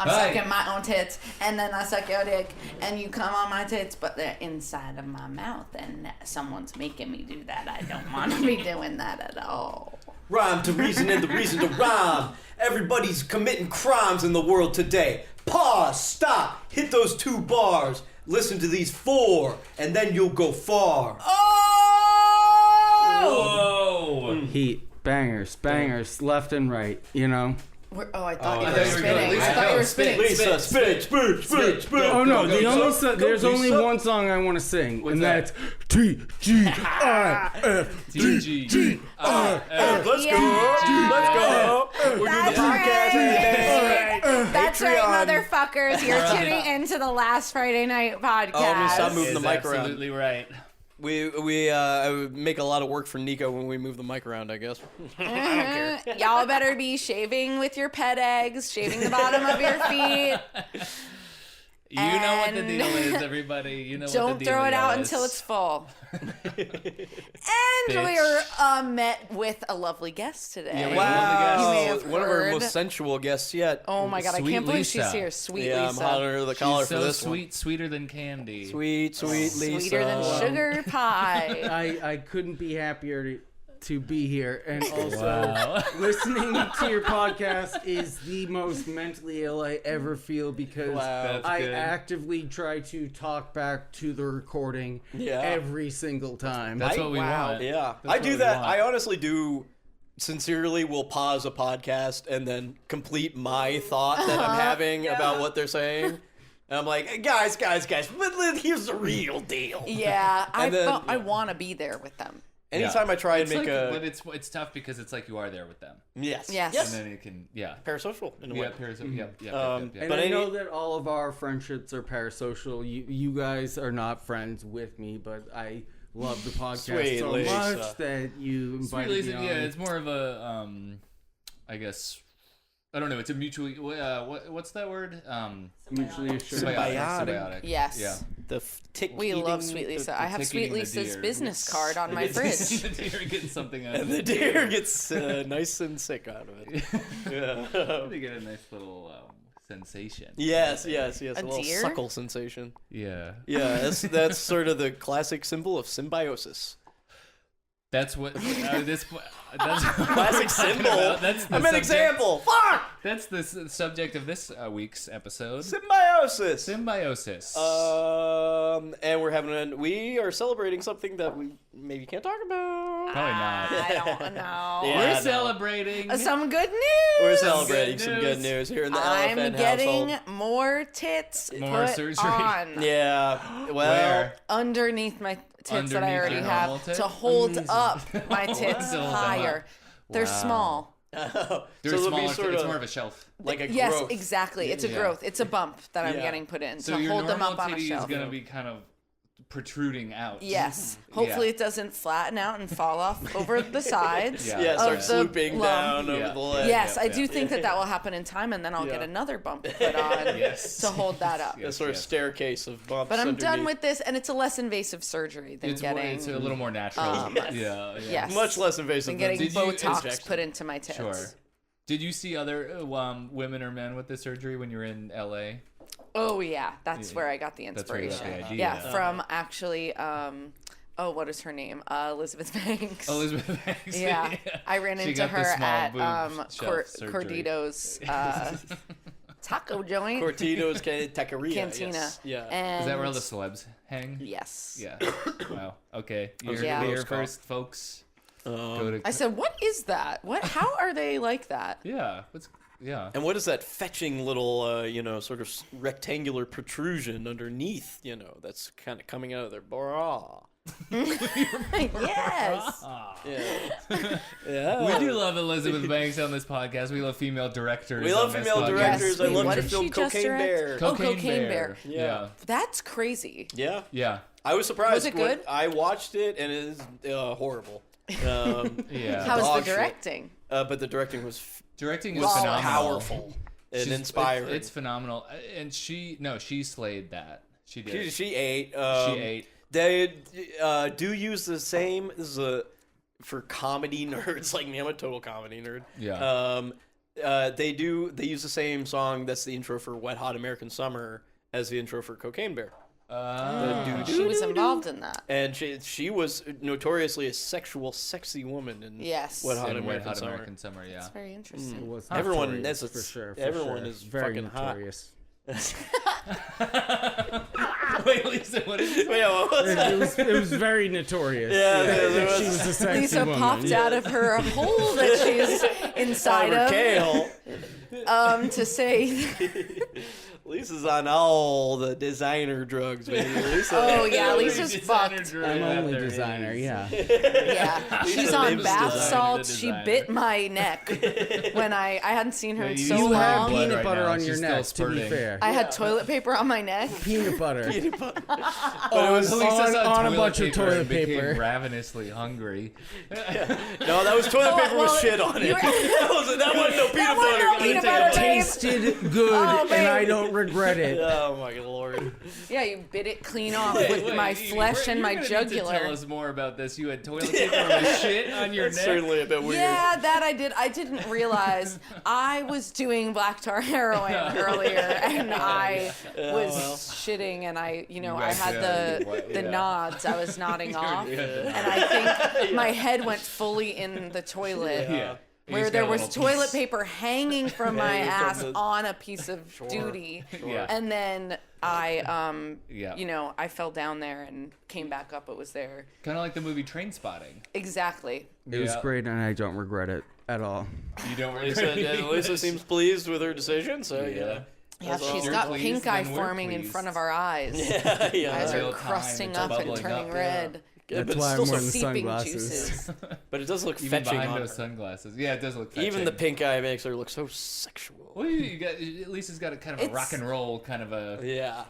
I'm sucking my own tits, and then I suck your dick, and you come on my tits, but they're inside of my mouth, and someone's making me do that. I don't want to be doing that at all. Rhyme to reason and the reason to rhyme. Everybody's committing crimes in the world today. Pause, stop, hit those 2 bars. Listen to these 4, and then you'll go far. Oh! Whoa! Heat, bangers, left and right, you know? I thought you were spitting. I thought you were spitting. Lisa, spit. Oh no, there's only one song I want to sing, and that's TGIF. Let's go. We're doing the podcast today. That's right, motherfuckers. You're tuning into the last Friday night podcast. Oh, I'm gonna stop moving the mic around. Absolutely right. We make a lot of work for Nico when we move the mic around, I guess. I don't care. Y'all better be shaving with your pet eggs, shaving the bottom of your feet. You know what the deal is, everybody. You know what the deal is. Don't throw it out until it's full. And we're met with a lovely guest today. Yeah, wow. One of our most sensual guests yet. Oh my God, I can't believe she's here. Sweet Lisa. I'm hot under the collar for this one. Sweeter than candy. Sweet Lisa. Sweeter than sugar pie. I couldn't be happier to be here, and also listening to your podcast is the most mentally ill I ever feel, because I actively try to talk back to the recording every single time. That's what we want. Yeah, I do that. I honestly do. Sincerely will pause a podcast and then complete my thought that I'm having about what they're saying. And I'm like, guys, but here's the real deal. Yeah, I want to be there with them. Anytime I try and make but it's tough because it's like you are there with them. Yes. Yes. And then you can, parasocial in a way. Parasocial. Yep. And I know that all of our friendships are parasocial. You guys are not friends with me, but I love the podcast so much that you invited me on. Yeah, it's more of a, I guess, I don't know. It's a mutually, what's that word? Mutually assured. Symbiotic. Yes. Yeah. We love Sweet Lisa. I have Sweet Lisa's business card on my fridge. The deer gets something out of it. And the deer gets nice and sick out of it. They get a nice little sensation. Yes. A little deer? suckle sensation. Yeah. Yeah, that's sort of the classic symbol of symbiosis. That's what that's classic symbol. That's the I'm an example. Fuck. That's the subject of this week's episode. Symbiosis. And we are celebrating something that we maybe can't talk about. Probably not. I don't know. We're celebrating some good news. We're celebrating some good news here in the elephant getting household. more tits more put surgery. on. Yeah. Well, where? Underneath my tits that I already have tits? to hold up my tits higher. They're small. so They're it'll smaller. be sort it's of more of a shelf. like a Yes, growth. exactly. It's a growth. It's a bump that I'm getting put in So to your hold them normal up on a titty shelf. is going to be kind of protruding out. Yes. Hopefully it doesn't flatten out and fall off over the sides. Yeah, start swooping down over the leg. Yes, I do think that will happen in time, and then I'll get another bump put on to hold that up. A sort of staircase of bumps. But I'm underneath. done with this, and it's a less invasive surgery than getting. It's a little more natural. Yes. Much less invasive than getting than Botox put into my tits. Sure. Did you see other women or men with this surgery when you were in LA? Oh yeah, that's where I got the inspiration. That's where you got the idea. Yeah, from actually, what is her name? Elizabeth Banks. Elizabeth Banks. Yeah, I ran into her at Cordito's taco joint. Cordito's Taqueria. Cantina. Yes. Yeah. And is that where all the celebs hang? Yes. Yeah. Wow. Okay. You're Yeah. here first, folks. I said, what is that? How are they like that? Yeah. Yeah. And what is that fetching little, sort of rectangular protrusion underneath, that's kind of coming out of their bra? Yes. Yeah. We do love Elizabeth Banks on this podcast. We love female directors. We love female directors. Yes. I love What your did film she just Cocaine direct? Bear. Cocaine Bear. Yeah. That's crazy. Yeah. Yeah. I was surprised. Was it good? I watched it, and it is horrible. Yeah. How was the Dog shit. directing? But the directing was Directing is phenomenal. powerful and inspiring. It's phenomenal. And she slayed that. She did. She ate. She ate. They do use the same. This is for comedy nerds like me. I'm a total comedy nerd. Yeah. they use the same song that's the intro for Wet Hot American Summer as the intro for Cocaine Bear. She was involved in that. And she was notoriously a sexy woman in Wet Hot American Summer. That's very interesting. Everyone, that's for sure. Everyone is very fucking notorious. Wait, Lisa, what is it? It was very notorious. Yeah, that she was a sexy Lisa woman. popped out of her hole that she's inside of. Kale. To say. Lisa's on all the designer drugs, baby. Lisa. Oh yeah, Lisa's fucked. I'm only designer, yeah. Yeah, she's on bath designer. salts. She bit my neck when I hadn't seen her in so You have long. peanut butter on your She's neck, still to be spurting. fair. I had toilet paper on my neck. Peanut butter. But it was on a bunch of toilet paper. Ravenously hungry. No, that was toilet paper with shit on it. That wasn't no peanut butter. no peanut butter, It babe. tasted good, and I don't regret it. Oh my lord. Yeah, you bit it clean off with my flesh and my You're gonna jugular. need to tell us more about this. You had toilet paper with shit on your That's neck. certainly a bit weird. Yeah, that I did. I didn't realize I was doing black tar heroin earlier, and I was shitting, and I guys, had the yeah. nods. I was nodding off, Yeah. and I think my head went fully in the toilet. Yeah. Where He's there got a was little toilet piece. paper hanging from my Hanging from ass the- on a piece of duty, Yeah. and then I Yeah. I fell down there and came back up. It was there. Kind of like the movie Train Spotting. Exactly. It was Yeah. great, and I don't regret it at all. You don't Lisa seems pleased with her decision, so Yeah. Yeah, That's she's all. got You're pink pleased, eye then we're forming in pleased. front of our eyes. yeah. Eyes Real are time, crusting it's up and bubbling turning up, red. But That's it's why I'm still wearing the Seeping sunglasses. juices. But it does look Even fetching behind on those her. sunglasses. Yeah, it does look fetching. Even the pink eye makes her look so sexual. Well, you got, at least it's got a kind of a It's- rock and roll kind of a... Yeah.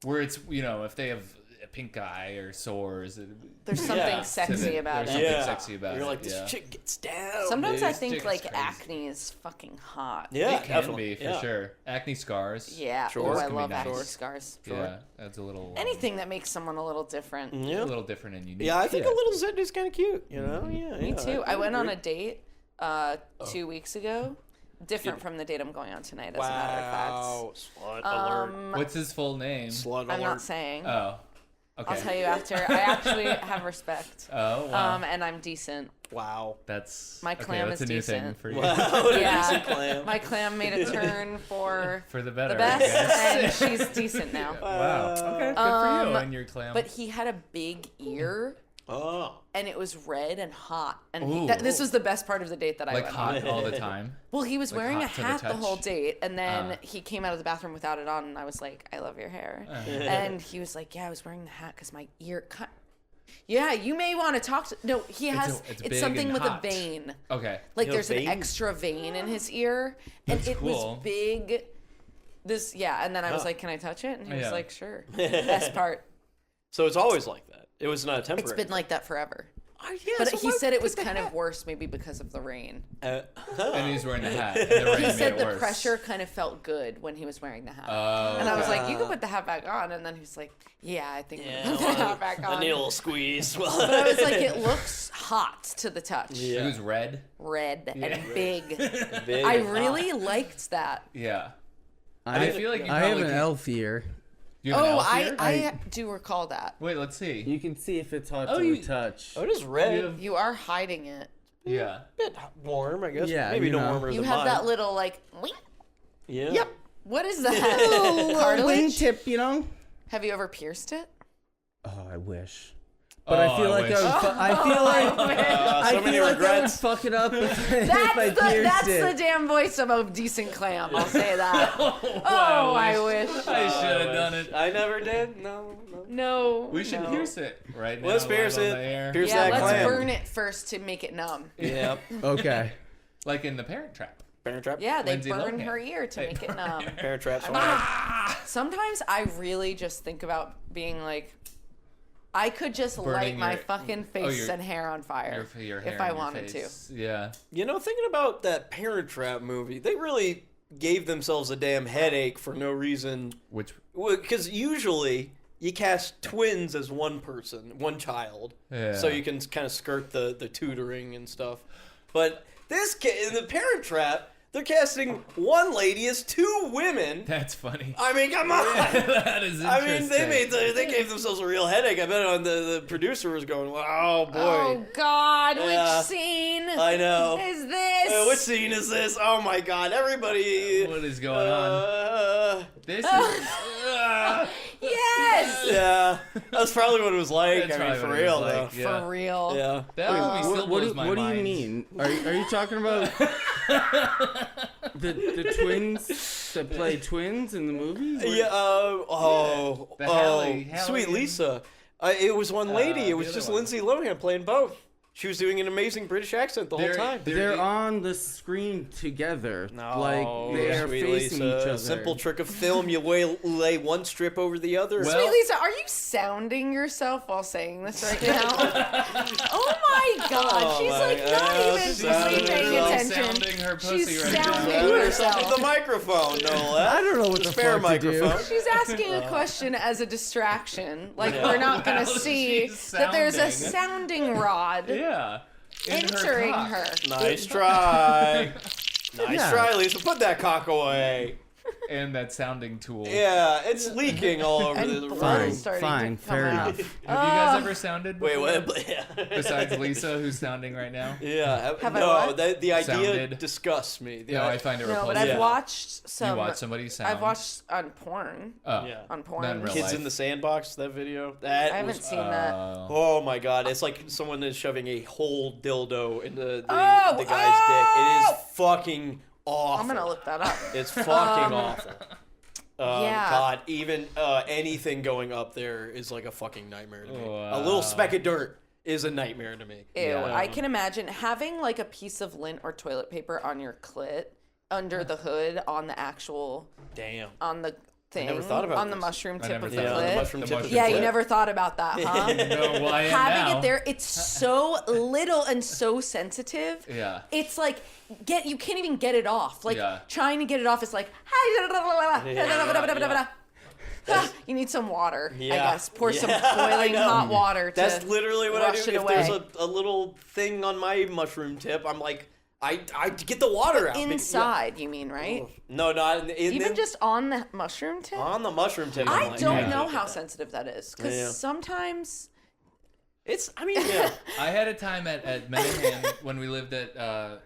Where it's, if they have a pink eye or sores... There's something sexy about there's it. something sexy about You're it. like, this yeah. chick gets down. Sometimes Dude, I this think chick is like crazy. acne is fucking hot. Yeah, It can definitely. be, for Yeah. sure. Acne scars. Yeah. Sure. Oh, Those I can be love nice. acne Sure. scars. Yeah, that's a little... Anything that makes someone a little different. Yeah. A little different and unique. Yeah, I think Yeah. a little zit is kind of cute, you know? Yeah. Me yeah, too. I went on a agree. date 2 weeks ago. Different from the date I'm going on tonight, as a matter of fact. Wow. Slut alert. What's his full name? Slut I'm alert. not saying. Oh. Okay. I'll tell you after. I actually have respect. Oh, wow. And I'm decent. Wow. That's... My clam that's is a new thing decent. for you. Wow. Yeah. Clam. My clam made a turn for For the better, the best, I guess. and she's decent now. Wow. Okay, good for you and your clam. But he had a big ear, Oh. and it was red and hot. And Ooh. this was the best part of the date that I like went hot on. all the time. Well, he was Like wearing a hot to the hat the touch? whole date, and then he came out of the bathroom without it on, and I was like, "I love your hair," and he was like, "Yeah, I was wearing the hat because my ear cut." Yeah, you may want to talk to. No, he has. it's It's big something and with hot. a vein. Okay. Like You know, there's an vein? extra vein in his ear, and That's it cool. was big. And then I was Huh. like, "Can I touch it?" And he was Yeah. like, "Sure." Best part. So it's always like that. It was not It's temporary. been like that forever. Yeah, But so he why said it put was the kind hat? of worse, maybe because of the rain. And he's wearing the hat. And the rain He made said it the worse. pressure kind of felt good when he was wearing the hat. Oh. And I was like, "You can put the hat back on." And then he was like, "Yeah, I think I'm Yeah, gonna put the hat back I on." need a little squeeze. But I was like, "It looks hot to the touch, It was red. red and big." Big I and really hot. liked that. Yeah. I feel like you I have probably an could- elf ear. You have an Oh, elf ear? I do recall that. Wait, let's see. You can see if it's hot Oh, to you- the touch. Oh, it is red. You have- You are hiding it. Yeah. bit warm, I guess. Yeah, Maybe you no know. warmer You than have mine. that little like. Wink. Yeah. Yep. What is that? Cartilage? Wingtip, you know? Have you ever pierced it? Oh, I wish. But I feel like wish. I feel like I so many feel like I would regrets. fuck it up if I That's pierced the it. damn voice of a decent clam. I'll say that. Oh, I wish. I should have done it. I never did. No. No. We should no. pierce it right now. Let's pierce live on it. the air. Pierce Yeah, that let's clam. burn it first to make it numb. Yep. Okay. Like in the Parent Trap. Parent trap. Yeah, they Lindsay burn Lohan. her ear to make it numb. Parent trap. Sometimes I really just think about being like, I could just Burning light my your- fucking face your- and hair on fire Your hair if I and your wanted to. face. Yeah. You know, thinking about that Parent Trap movie, they really gave themselves a damn headache for no reason. Which Because usually you cast twins as one person, one child, so you can kind of skirt the tutoring and stuff. But in the Parent Trap, They're casting one lady as 2 women. That's funny. I mean, come on. That is interesting. I mean, they gave themselves a real headache. I bet on the producer was going, oh boy. Oh God, Yeah. which scene I know. is this? Which scene is this? Oh my God, everybody. What is going on? This is. Yes. Yeah, that's probably what it was like. That's I mean, probably for what it real was though. like, yeah. For real. Yeah. That movie still blows my what do mind. you mean? Are you talking about the twins that play twins in the movie? Yeah. Hallie Sweet and- Lisa. It was one lady. It the was other just one. Lindsay Lohan playing both. She was doing an amazing British accent the whole time. They're on the screen together, No, like they are Sweet facing Lisa. each other. Simple trick of film. You lay one strip over the other. Well- Sweet Lisa, are you sounding yourself while saying this right now? Oh my God, Oh she's my like God. not She's even sounding paying herself. attention. Sounding her pussy She's right now. sounding Sounding herself herself. with the microphone, no less. I don't know what the the spare fuck to do. microphone. She's asking a question as a distraction. Like Yeah. we're not gonna Well, see she's that there's a sounding. sounding rod Yeah. In entering cock. her. Nice try. Nice Yeah. try, Lisa. Put that cock away. And that sounding tool. Yeah, it's leaking all over And the blood room. Fine, is starting fine, to come fair out. enough. Have you guys ever sounded Wait, before? what? Yeah. Besides Lisa, who's sounding right now? Yeah. Have I no, what? the idea Sounded. disgusts me. The No, idea- I find it No, repulsive. but I've Yeah. watched some. You watch somebody sound. I've watched on porn. Oh. Yeah. On porn. Not in real Kids life. in the Sandbox, that video. That I haven't was, seen that. Oh my God! It's like someone is shoving a whole dildo into the Oh, guy's dick. It is fucking awful. I'm gonna look that up. It's fucking awful. Yeah. God, even anything going up there is like a fucking nightmare to me. A Wow. little speck of dirt is a nightmare to me. Ew, Yeah. I can imagine having like a piece of lint or toilet paper on your clit under the hood on the actual Damn. on the thing never thought about on the this. mushroom I tip never of the thought about clit. the mushroom tip of the Yeah, you clit. never thought about that, huh? No, well, I am Having now. it there, it's so little and so sensitive. Yeah. It's like you can't even get it off. Like Yeah. trying to get it off is like you need some water, I Yeah. guess. Pour some Yeah, I boiling know. hot water to That's literally what I rush do. it If there's away. a little thing on my mushroom tip, I'm like, I get the water out. Inside, you mean, right? No, not Even just on the mushroom tip? on the mushroom tip. I I'm like, don't yeah. know how sensitive that is. Because Yeah. sometimes It's. I mean, yeah. I had a time at Menahan when we lived at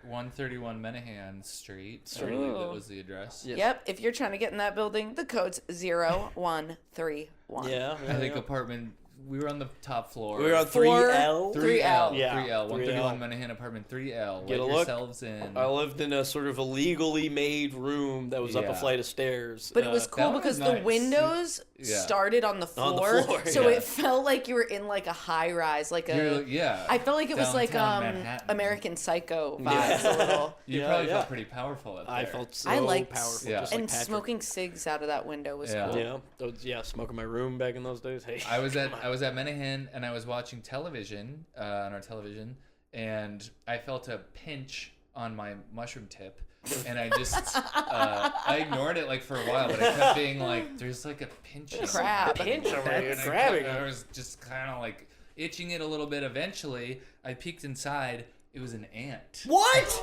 131 Menahan Street. I believe that was the address. Yeah. Yep, if you're trying to get in that building, the code's 0131. Yeah. I think apartment. We were on the top floor. We were on 3L. 3L. Yeah, 3L. 131 3L. Menahan apartment 3L. Get Let a look. yourselves in. I lived in a sort of illegally made room that was up a Yeah. flight of stairs. But it was cool That was because nice. the windows Yeah. started on the On the floor, floor, so yeah. it felt like you were in like a high rise, like a. You're- yeah. I felt like it was like Downtown Manhattan. American Psycho vibes Yeah. a little. You Yeah, probably yeah. felt pretty powerful up there. I felt so I liked powerful. Yeah. Just And like Patrick. smoking cigs out of that window was Yeah. cool. Yeah. Yeah. Smoking my room back in those days. Hey. I was at Menahan and I was watching television on our television, and I felt a pinch on my mushroom tip, and I just I ignored it like for a while, but I kept being like, "There's like a pinch." Crab. Pinch over here, And grabbing I it. was just kind of like itching it a little bit. Eventually, I peeked inside. It was an ant. What?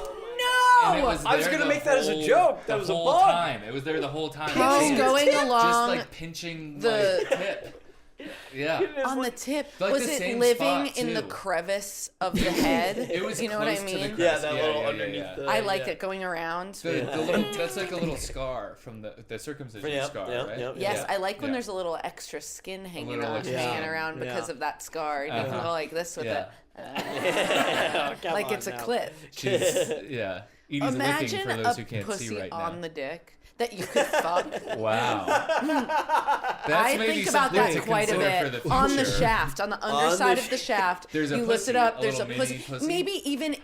And it No! was I was there gonna the make that as a whole- joke. That the was a whole bug. time. It was there the whole time. He was Just going along like pinching the- my tip. Yeah. on the tip. Like was the it same living spot, in the too. crevice of the head? It was you know what I close to the mean? Yeah, crest. that Yeah, little yeah, underneath yeah. the. I liked yeah. it going around. The little, that's like a little scar from the circumcision Yeah, scar, yeah, right? yeah, Yes, yeah. I like when Yeah. there's a little extra skin hanging little on, extra hanging skin. around because Yeah. of that scar. And you can Uh-huh. go like this with Yeah. it, Come like on it's a now. clip. She's, yeah. Edie's licking Imagine for a those who can't pussy see right on now. the dick that you could fuck. Wow. That's I maybe think about something that to quite a consider bit. for the On the future. shaft, on the underside of the shaft. There's a you lift it pussy, up. a There's a little mini pussy. Maybe even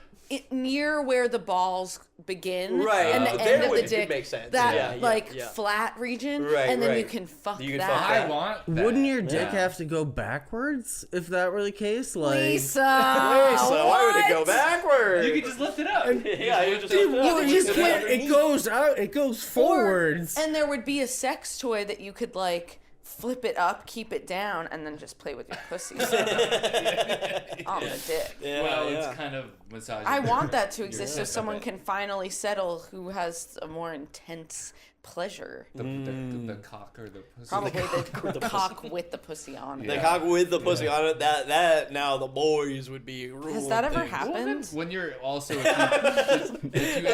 near where the balls begin, Right. and the There end of would- the it dick. make sense. That Yeah, yeah, like yeah. flat region, Right, and then you right. can fuck You can that. fuck I that. want that. Wouldn't your dick Yeah. have to go backwards if that were the case? Like, Lisa, Why would it go what? backward? You could just lift it up. Yeah, you just. you can't. It goes out. It goes forwards. And there would be a sex toy that you could like flip it up, keep it down, and then just play with your pussy on the dick. It's kind of massaging. I want that to exist so someone can finally settle who has a more intense pleasure. The cock or the pussy. Probably the cock with the pussy on it. The cock with the pussy on it. That now the boys would be ruling. Has that ever happened? When you're also if you Has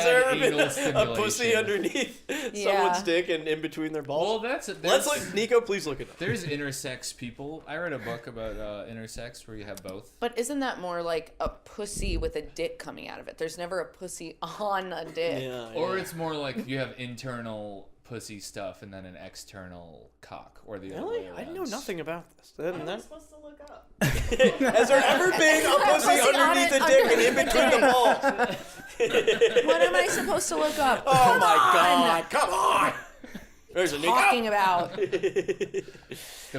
there add ever been anal a stimulation. pussy underneath someone's dick and in between their balls? Well, Let's look. Nico, please look it up. There's intersex people. I read a book about intersex where you have both. But isn't that more like a pussy with a dick coming out of it? There's never a pussy on a dick. Or it's more like you have internal pussy stuff and then an external cock, or the other way Really? I around. know nothing about this. What am I supposed to look up? Has there ever been a pussy underneath the dick and in between the balls? What am I supposed to look up? Oh my God! Come on! There's a Nico. Talking about The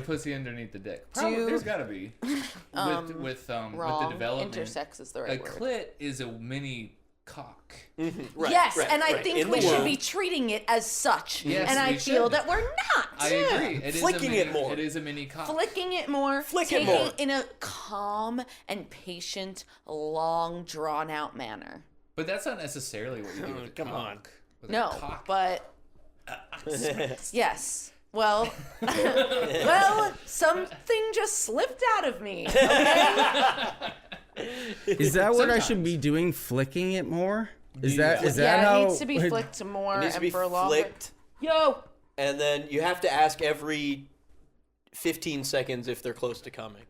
pussy underneath the dick. Probably, there's got to be. With the wrong. development. Intersex is the A right word. clit is a mini cock. Right, Yes, right, and I right. think In we the should world. be treating it as such. Yes, and I we feel should. that we're not. I agree. It is Flicking a mini, it more. It is a mini cock. Flicking it more, Flick it taking more. in a calm and patient, long, drawn-out manner. But that's not necessarily what you do with a Come cock. on. With a No, cock. but yes. Well, well, something just slipped out of me. Okay? Is that what I Sometimes. should be doing? Flicking it more? Is that Yeah, how? it needs to be flicked more It needs to and be for longer. flicked, Yo, and then you have to ask every 15 seconds if they're close to coming,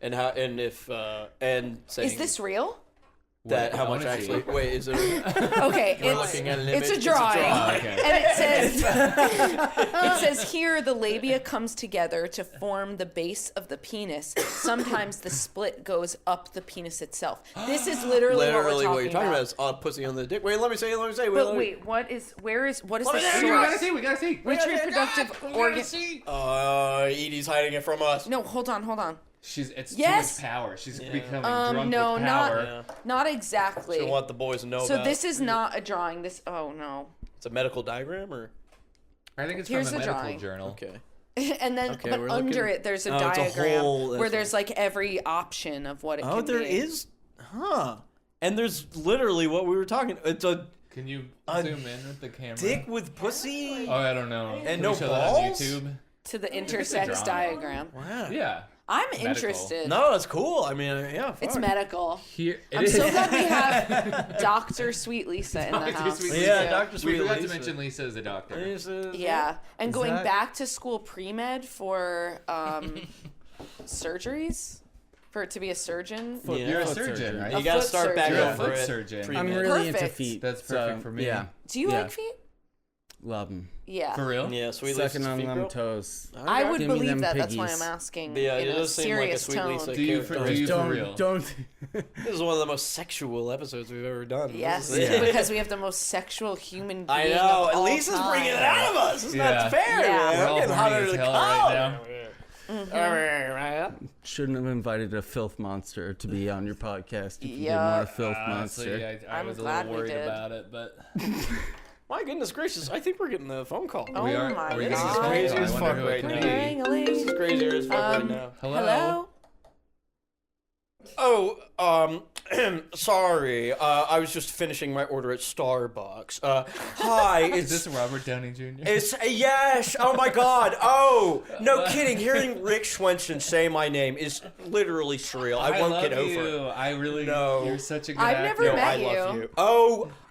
and how and if and saying is this real? that Wait, how I much wanna see. actually? Wait, is it? Okay, We're it's looking at an it's a image. drawing, Okay. and it says here the labia comes together to form the base of the penis. Sometimes the split goes up the penis itself. This is literally Literally, what what we're you're talking talking about about. is pussy on the dick. Wait, let me say. But wait, what is the me source? see, We gotta see. We gotta see. Which reproductive organ? Edie's hiding it from us. No, hold on. It's Yes. too much power. She's becoming drunk No, with not power. not exactly. I want the boys to know So about. this is not a drawing. This no. It's a medical diagram, or I think it's Here's from a the medical drawing. journal. okay. And then, Okay, but we're under looking- it, there's a Oh, it's a diagram whole- where that's there's like every option of what it can Oh, there be. is, and there's literally what we were talking. It's a Can you A zoom in with the camera? dick with pussy. Oh, I don't know. And Can no we show that on balls? YouTube? To the drawing. intersex diagram. Wow. Yeah. I'm Medical. interested. No, that's cool. I mean, yeah. It's fuck. medical. Here, it I'm is. so glad we have Dr. Sweet Lisa in the Dr. house. Sweet Yeah, Lisa. Dr. We Sweet forgot to Lisa. mention Lisa is a doctor. Yeah, and Is going that- back to school pre-med for surgeries, for it to be a surgeon. Yeah. You're a Foot surgeon, surgeon. right? You A gotta foot start back surgeon. You're a over foot it. surgeon. Treatment. I'm really into Perfect. feet. That's so, perfect for me. Yeah, Do you Yeah. like feet? love them. Yeah. For real? Yeah, Sweet Sucking Lisa's on feet them girl. toes. I would Give me believe them that. That's why piggies. I'm asking Yeah, in it a does seem like a serious Sweet tone. Lisa. Do you for Don't real? don't. This is one of the most sexual episodes we've ever done. Yes, This is- because we have the most sexual human being I know. of At all least it's time. bringing it out of us. It's Yeah. not fair. Yeah. Man. We're I'm all getting hot horny under as the hell collar. right now. Shouldn't have invited a filth monster to be on your podcast if you didn't Yeah. want a filth Honestly, monster. I I'm was a glad little we worried did. about it, but My goodness gracious! I think we're getting a phone call. Oh we are. my Are we This getting is God. a crazy phone as call? I fuck wonder who it right could now. be. Ring-a-ling. This is crazier as fuck right now. Hello. Oh, sorry. I was just finishing my order at Starbucks. Hi, Is it's this Robert Downey Jr.? It's yes. Oh my God. Oh, no kidding. Hearing Rick Swenson say my name is literally surreal. I won't love get over you. it. I really. No. You're such a good I've actor. never No, met I love you. you.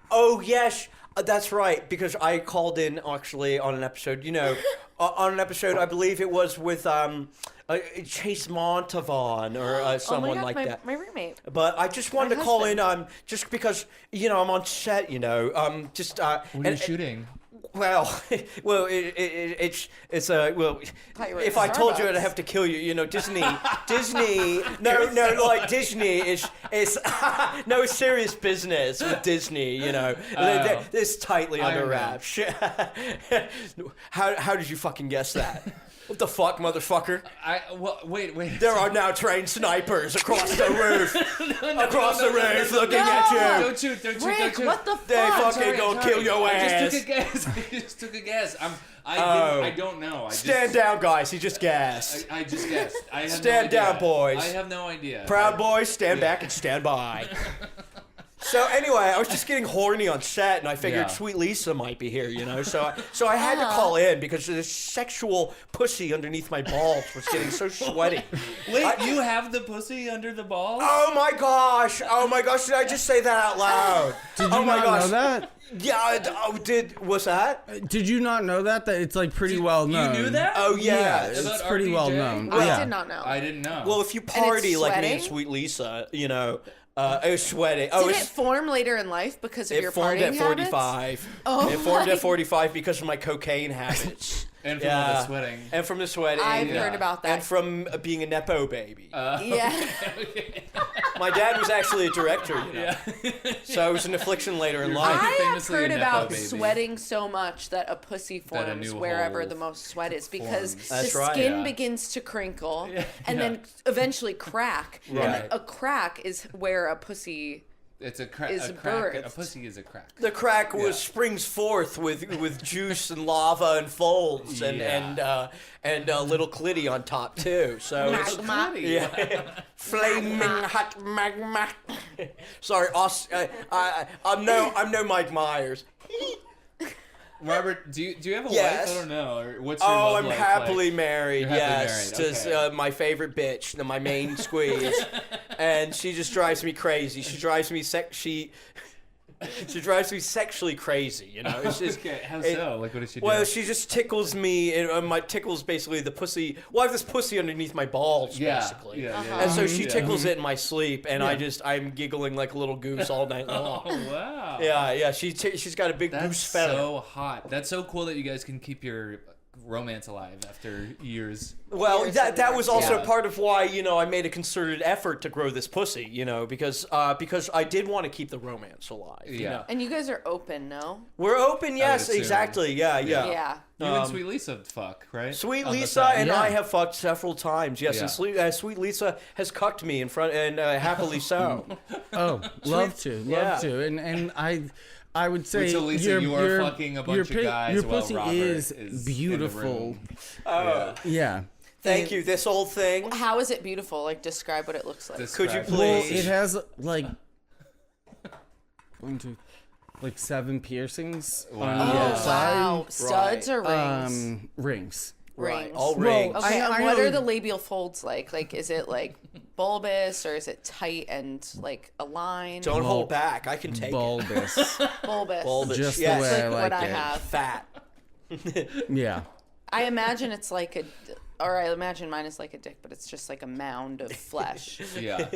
Oh yes. That's right. Because I called in actually on an episode. You know, on an episode I believe it was with Chase Montavon or someone oh my God, like my, that. my roommate. But I just wanted My to call in husband. just because I'm on set. What are you shooting? Well, it's well. Thought you were If at I told you, Starbucks. I'd have to kill you. Disney. No, like Disney is no serious business with Disney. It's tightly Iron under Man. wraps. How did you fucking guess that? What the fuck, motherfucker? Wait. There are now trained snipers across the roof. Across the roof looking at you. Don't shoot. Rick, what the fuck? They fucking gonna kill your ass. I just took a guess. I don't know. Stand down, guys. He just gassed. I just guessed. I have Stand no idea. down, boys. I have no idea. Proud Boys, stand back and stand by. So anyway, I was just getting horny on set, and I figured Sweet Lisa might be here, you know. So I had to call in because the sexual pussy underneath my balls was getting so sweaty. Wait, you have the pussy under the balls? Oh my gosh! Did I just say that out loud? Did you not know that? Yeah. Was that? Did you not know that? That it's like pretty well known. You knew that? Oh yeah. It's pretty well known. I did not know. I didn't know. Well, if you party like me and Sweet Lisa, you know. It was sweaty. Did it form later in life because of your partying habits? It formed at 45. Oh, it formed at 45 because of my cocaine habits. And from all the sweating. And from the sweating. I've heard about that. And from being a Nepo baby. Yeah. Okay. My dad was actually a director, you know. So it was an affliction later in life. I have heard about sweating so much that a pussy forms wherever the most sweat is because the skin begins to crinkle and then eventually crack. Right. And a crack is where a pussy It's a crack. A pussy is a crack. The crack springs forth with juice and lava and folds and a little clitty on top too. So flaming hot magma. Sorry, I'm no Mike Myers. Robert, do you have a wife? I don't know. Or what's your love life I'm happily like? married. You're happily Yes, married. to my favorite bitch, my main squeeze, and she just drives me crazy. She drives me she drives me sexually crazy. You know, it's just How so? Like, what does she do? Well, she just tickles me. My tickles basically the pussy. Well, I have this pussy underneath my balls, basically. And so she tickles it in my sleep, and I'm giggling like a little goose all night long. Oh wow. Yeah. She's got a big goose feather. That's so hot. That's so cool that you guys can keep your romance alive after years. Well, that was also part of why, you know, I made a concerted effort to grow this pussy, you know, because I did want to keep the romance alive. Yeah. You know? And you guys are open, no? We're open, yes, exactly. Yeah. Yeah. You and Sweet Lisa fuck, right? Sweet Lisa and I have fucked several times, yes, and Sweet Lisa has cucked me in front, and happily so. Oh, love to, and I would say so Lisa, you are fucking a bunch of guys your while pussy Robert is In beautiful. the room. Yeah. Thank you. This old thing. How is it beautiful? Like, describe what it looks like. Could you please? Well, it has like 7 piercings on either side. Wow. Studs or rings? Rings. Rings. All rings. Okay, and I what know- are the labial folds like? Like, is it like bulbous or is it tight and like aligned? Don't hold back. I can take Bulbous. Bulbous. Bulbous. Just Yes. the way I Like like what I it. have. Fat. Yeah. I imagine it's like I imagine mine is like a dick, but it's just like a mound of flesh. Yeah.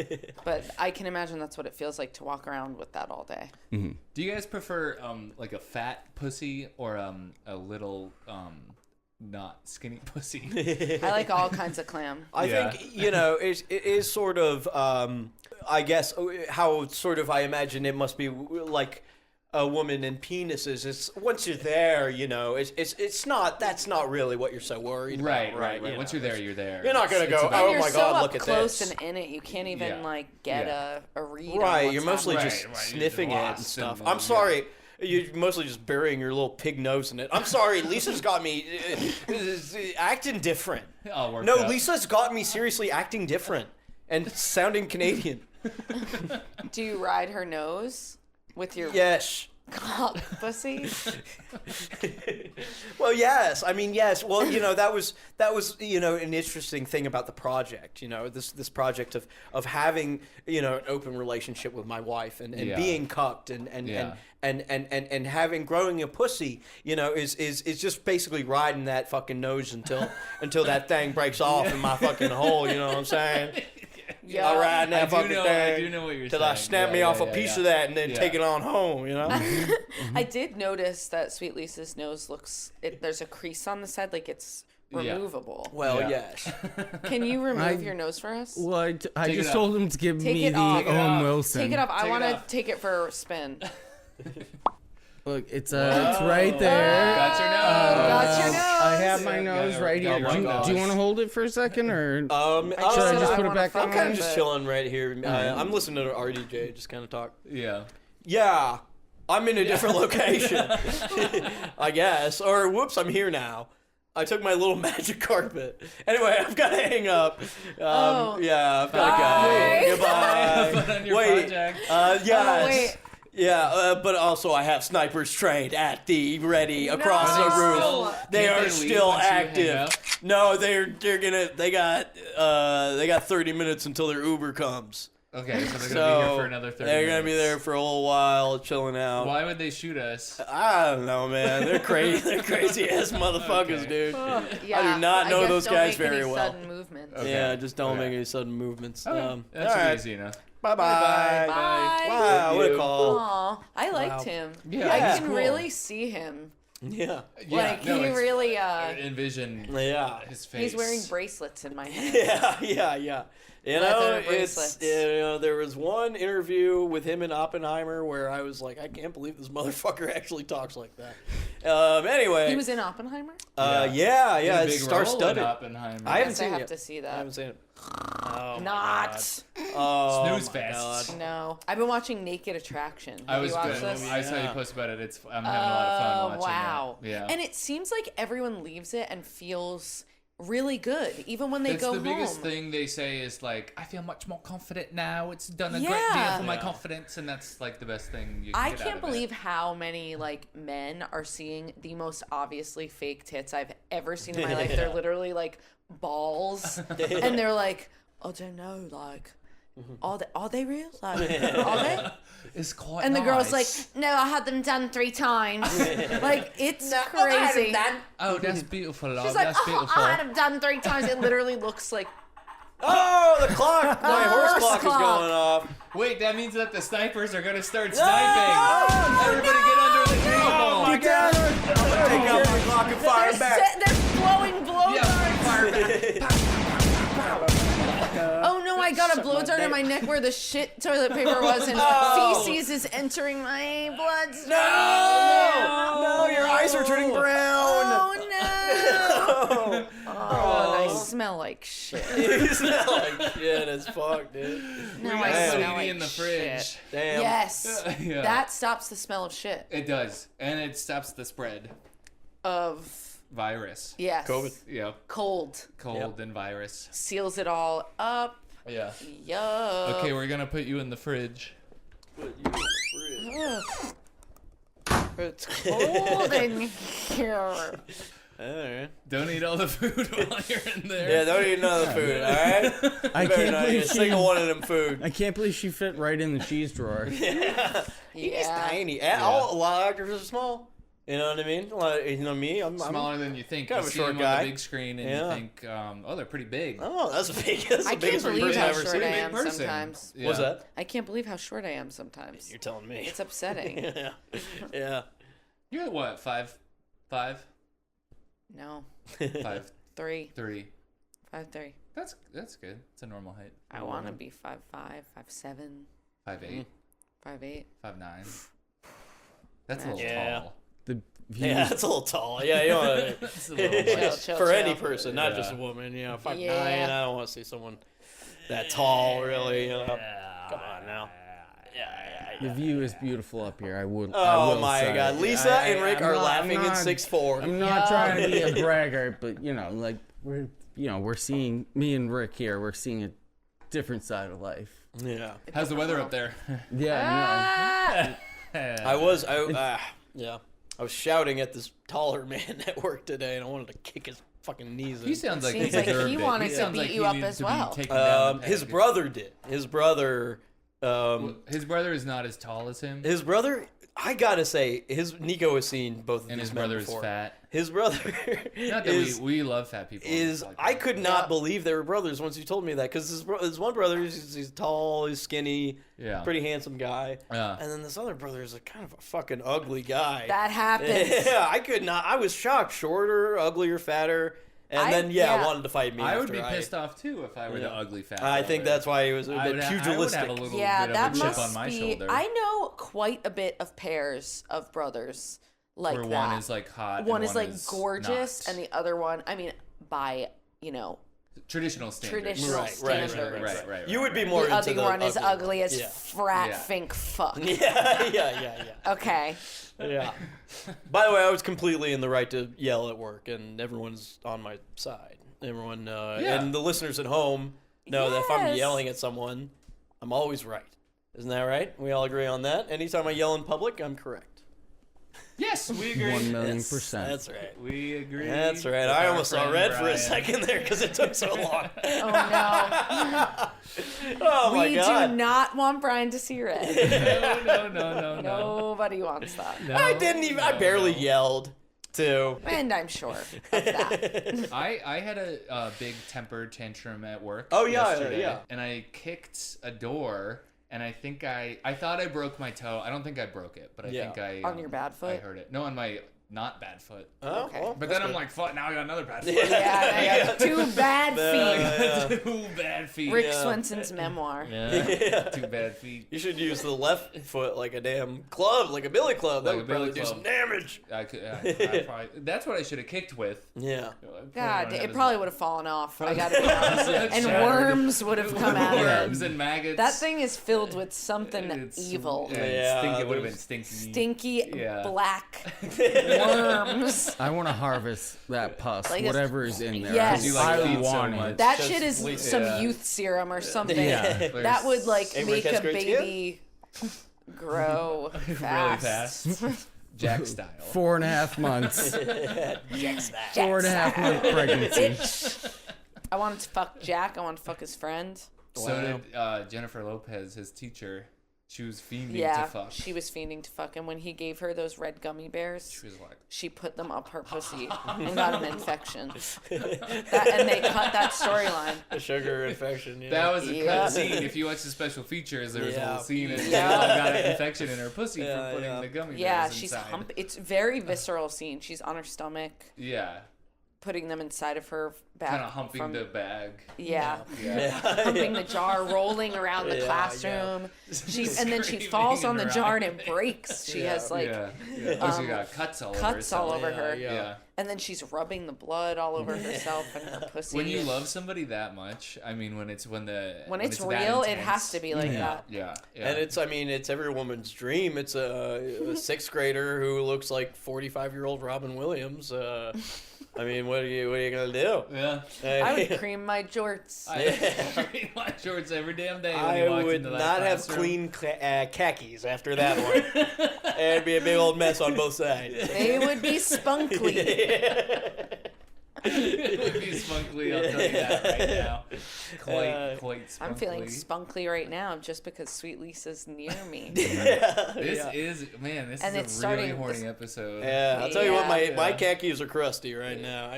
But I can imagine that's what it feels like to walk around with that all day. Mm-hmm. Do you guys prefer like a fat pussy or a little not skinny pussy? I like all kinds of clam. I think, you know, it is sort of, I guess, how sort of I imagine it must be like a woman and penises. It's once you're there, you know, it's not, that's not really what you're so worried about. Right. Once you're there, you're there. You're not going to go, And oh you're my so God, up look at close this. and in it, you can't even like get a read. Right, on you're what's mostly happening. just sniffing it and lost stuff. in I'm the- sorry. You're mostly just burying your little pig nose in it. I'm sorry, Lisa's got me acting different. All worked No, out. Lisa's got me seriously acting different and sounding Canadian. Do you ride her nose with your Yes. cock pussy? Well, yes. I mean, yes. Well, you know, that was you know, an interesting thing about the project. You know, this project of having, you know, an open relationship with my wife and being cucked and having growing a pussy. You know, is just basically riding that fucking nose until that thing breaks off in my fucking hole. You know what I'm saying? Yeah. I ride that fucking thing. I do know what you're till saying. I snap me off a piece of that and then take it on home. You know. I did notice that Sweet Lisa's nose there's a crease on the side, like it's removable. Well, yes. Can you remove your nose for us? Well, I Take just it told him to give Take me it the off. Owen Wilson. Take it off. I Take it want to off. take it for a spin. Look, it's right there. Got your nose. Got your nose. I have my nose right here. Do you want to hold it for a second, or should I just put it back on? I'm kind of just chilling right here. I'm listening to RDJ, just kind of talk. Yeah. Yeah, I'm in a different location, I guess. Or whoops, I'm here now. I took my little magic carpet. Anyway, I've got to hang up. Yeah, I've got to go. Goodbye. Wait. Yes. Wait. Yeah, but also I have snipers trained at the ready across the room. They are still active. No, they got 30 minutes until their Uber comes. Okay, so they're gonna be here for another 30 minutes. They're gonna be there for a little while, chilling out. Why would they shoot us? I don't know, man. They're crazy. They're crazy ass motherfuckers, dude. Yeah, I do not know those guys very any well. Sudden movements. Okay. Yeah, just don't make any sudden movements. That's right. easy enough. Bye. Bye. Wow, what a call. Aw, I liked him. Yeah, I he's can cool. really see him. Yeah. Like, he really, envision his face. He's wearing bracelets in my head. Yeah. You know, there was one interview with him in Oppenheimer where I was like, I can't believe this motherfucker actually talks like that. Anyway. He was in Oppenheimer? Yeah. It's star-studded. Oppenheimer. I haven't seen it. I have to see that. I haven't seen it. Snooze fest. No. I've been watching Naked Attraction. Have you watched this? I saw you post about it. I'm having a lot of fun watching wow. it. Yeah. And it seems like everyone leaves it and feels really good, even when they go home. The biggest thing they say is like, I feel much more confident now. It's done a great deal for my confidence, and that's like the best thing you can I get can't out of believe how many like men are seeing the most obviously fake tits I've ever seen in my life. They're literally like balls, and they're like, I don't know, like, are they real? Like, are they? It's quite And the nice. girl's like, no, I had them done 3 times. Like, it's crazy. Oh, that's beautiful, love. She's like, That's beautiful. I had them done 3 times. It literally looks like... Oh, the clock! My horse clock is going off. Wait, that means that the snipers are going to start sniping. Everybody get under the table. Oh my god! I'm going to take out my clock and fire back. They're blowing blow darts. Fire back. Oh no, I got a blow dart in my neck where the shit toilet paper was, and feces is entering my bloodstream. No, your eyes are turning brown. Oh no! Oh, and I smell like shit. You smell like shit as fuck, dude. Now I smell like in the fridge. shit. Damn. Yes, Yeah. that stops the smell of shit. It does, and it stops the spread Of virus. yes, COVID. Yeah, cold and virus. seals it all up. Yeah. Yup. Okay, we're gonna put you in the fridge. It's cold in here. Alright. Don't eat all the food while you're in there. Yeah, don't eat none of the food, alright? I can't believe a single one of them food. I can't believe she fit right in the cheese drawer. He's tiny. A lot of actors are small. You know what I mean? Like, you know me, I'm smaller than you think. kind You of a see short them guy. on the big screen, and you think, oh, they're pretty big. Oh, that's the biggest. I can't believe person how I've ever short I seen. am person. sometimes. Yeah. What's that? I can't believe how short I am sometimes. You're telling me. It's upsetting. Yeah. You're what? 5'5"? No. 5'3". 3. 5'3". That's good. It's a normal height. I want to be 5'5", 5'7", 5'8", 5'8". 5'9". That's a little Yeah. tall. Yeah, that's a little tall. Yeah, you know, That's a little much. Chill, for chill. any person, not just a woman. You know, 5'9". Yeah. I don't want to see someone that tall, really. You know? Come on now. The view is beautiful up here. I will my say. God, Lisa and Rick are laughing in 6'4". I'm not trying to be a braggart, but you know, like we're seeing me and Rick here. We're seeing a different side of life. Yeah. How's the weather up there? Yeah. I was shouting at this taller man at work today, and I wanted to kick his fucking knees in. He sounds like Seems like he wanted to beat you up as well. His brother did. His brother. His brother is not as tall as him. His brother, I gotta say, Nico has seen both of And these his men brother before. is fat. His brother Not that we love fat people. I could not believe they were brothers once you told me that, because his one brother, he's tall, he's skinny, pretty handsome guy. Yeah. And then this other brother is a kind of a fucking ugly guy. That happens. Yeah, I could not. I was shocked. Shorter, uglier, fatter. And then wanted to fight me. I would be pissed off too if I were the ugly fat brother. I think that's why he was a bit pugilistic. I would have a little bit of a chip on my shoulder. I know quite a bit of pairs of brothers like where that. One is like hot. One is like gorgeous, and the other one, I mean, by traditional standards. Right. You would be more the into other one is ugly as frat fink fuck. Yeah. Okay. Yeah. By the way, I was completely in the right to yell at work, and everyone's on my side. Everyone, and the listeners at home know that if I'm yelling at someone, I'm always right. Isn't that right? We all agree on that. Anytime I yell in public, I'm correct. Yes, we agree. 1,000,000%. That's right. We agree. That's right. I almost saw red for a second there because it took so long. Oh no. Oh my God. We do not want Brian to see red. No. Nobody wants that. No, I barely yelled too. And I'm sure of that. I had a big temper tantrum at work. Oh yeah, yesterday, and I kicked a door. And I think I thought I broke my toe. I don't think I broke it, but I think I... on your bad foot? I heard it. No, on my not bad foot. Oh, okay. Well, but then I'm like, fuck, now I got another bad foot. I got 2 bad feet. 2 bad feet. Rick Swenson's memoir. Yeah. 2 bad feet. You should use the left foot like a damn club, like a billy club. That would probably do some damage. I probably, that's what I should have kicked with. Yeah. God, it probably would have fallen off. I gotta be honest. And worms would have come out of it. Worms and maggots. That thing is filled with something evil. It would have been stinky. Stinky black worms. I want to harvest that pus, Like whatever is in there. Yes. You like I feet want so it. much. That shit is some youth serum or something. Yeah. That would like make a great baby grow fast. Really fast. Jack style. 4.5 months. Jack style. 4.5 month pregnancy. I wanted to fuck Jack. I wanted to fuck his friend. So did Jennifer Lopez, his teacher. She was fiending to fuck. She was fiending to fuck. And when he gave her those red gummy bears, She was like... she put them up her pussy and got an infection. And they cut that storyline. A sugar infection. Yeah. That was a cut scene. If you watch the special features, there was a whole scene and she got an infection in her pussy from putting the gummy bears Yeah, she's inside. It's very visceral scene. She's on her stomach. Yeah. Putting them inside of her back. Kind of humping the bag. Yeah. Humping the jar, rolling around the classroom. And then she falls on the jar and it breaks. She has like she got cuts all over her. Yeah. And then she's rubbing the blood all over herself and her pussy. When you love somebody that much, I mean, when it's real, it has to be like that. Yeah. And it's every woman's dream. It's a 6th grader who looks like 45-year-old Robin Williams. I mean, what are you gonna do? Yeah. I would cream my jorts. I cream my jorts every damn day. I would not have clean khakis after that one. It'd be a big old mess on both sides. They would be spunkly. It would be spunkly, I'll tell you that right now. Quite spunkly. I'm feeling spunkly right now just because Sweet Lisa's near me. This is a really horny episode. Yeah, I'll tell you what, my khakis are crusty right now.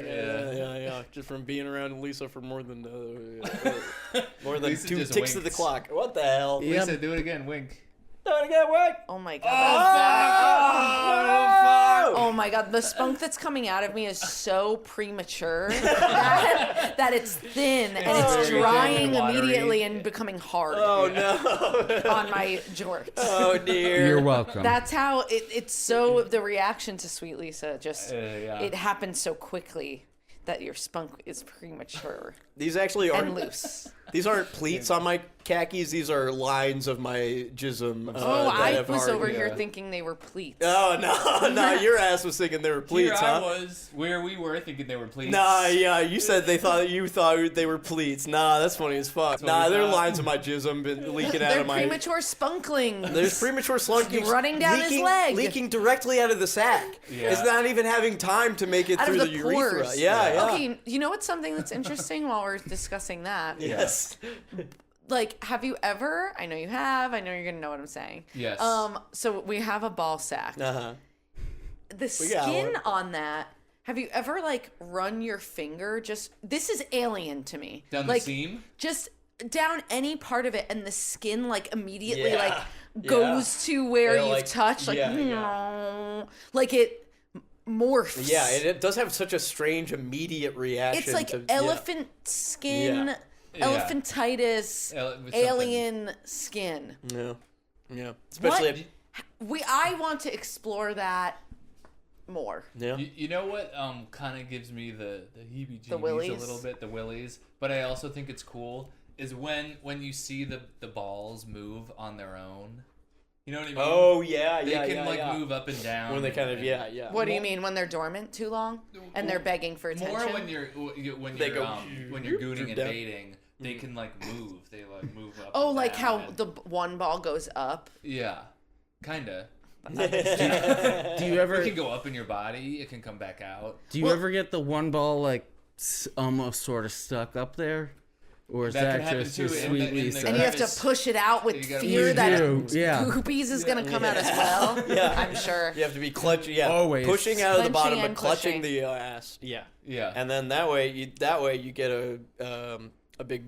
Just from being around Lisa for more than 2 ticks of the clock. What the hell? Lisa, do it again, wink. Do it again, wink. Oh my god. Oh my god, the spunk that's coming out of me is so premature that it's thin and it's drying immediately and becoming hard. Oh no. On my jorts. Oh dear. You're welcome. That's how it's so the reaction to Sweet Lisa just it happens so quickly that your spunk is premature. These actually aren't and loose. These aren't pleats on my khakis. These are lines of my jism. I was over here thinking they were pleats. Oh no, your ass was thinking they were pleats, Here huh? I was where we were thinking they were pleats. Nah, yeah, you said you thought they were pleats. Nah, that's funny as fuck. Nah, they're lines of my jism been leaking out of my. They're premature spunklings. There's premature slunking running down his leg, leaking directly out of the sack. Yeah. It's not even having time to make it out through of the pores. urethra. Yeah. Okay, you know what's something that's interesting while we're discussing that? Yes. Like, have you ever? I know you have. I know you're gonna know what I'm saying. Yes. So we have a ball sack. Uh-huh. The skin on that. Have you ever like run your finger? This is alien to me. Down like, the seam. Just down any part of it, and the skin like immediately like goes to where you've touched. Like, like it. morphs. Yeah, it does have such a strange immediate reaction. It's like elephant skin, elephantitis, alien skin. Yeah. Especially I want to explore that more. Yeah. You know what kind of gives me the heebie-jeebies a little bit, the willies, but I also think it's cool is when you see the balls move on their own. You know what I mean? Oh, yeah, they can move up and down. When they kind of, What do you mean when they're dormant too long and they're begging for attention? More when you're gooning and baiting, they can move. They move up. Oh, like how the one ball goes up. Yeah, kinda. Do you ever? It can go up in your body. It can come back out. Do you ever get the one ball almost sort of stuck up there? Or is that just a sweet Lisa? And you have to push it out with fear that poopies is going to come out as well. I'm sure. You have to be clutching, always pushing out of the bottom, but clutching the ass. Yeah. And then that way you get a big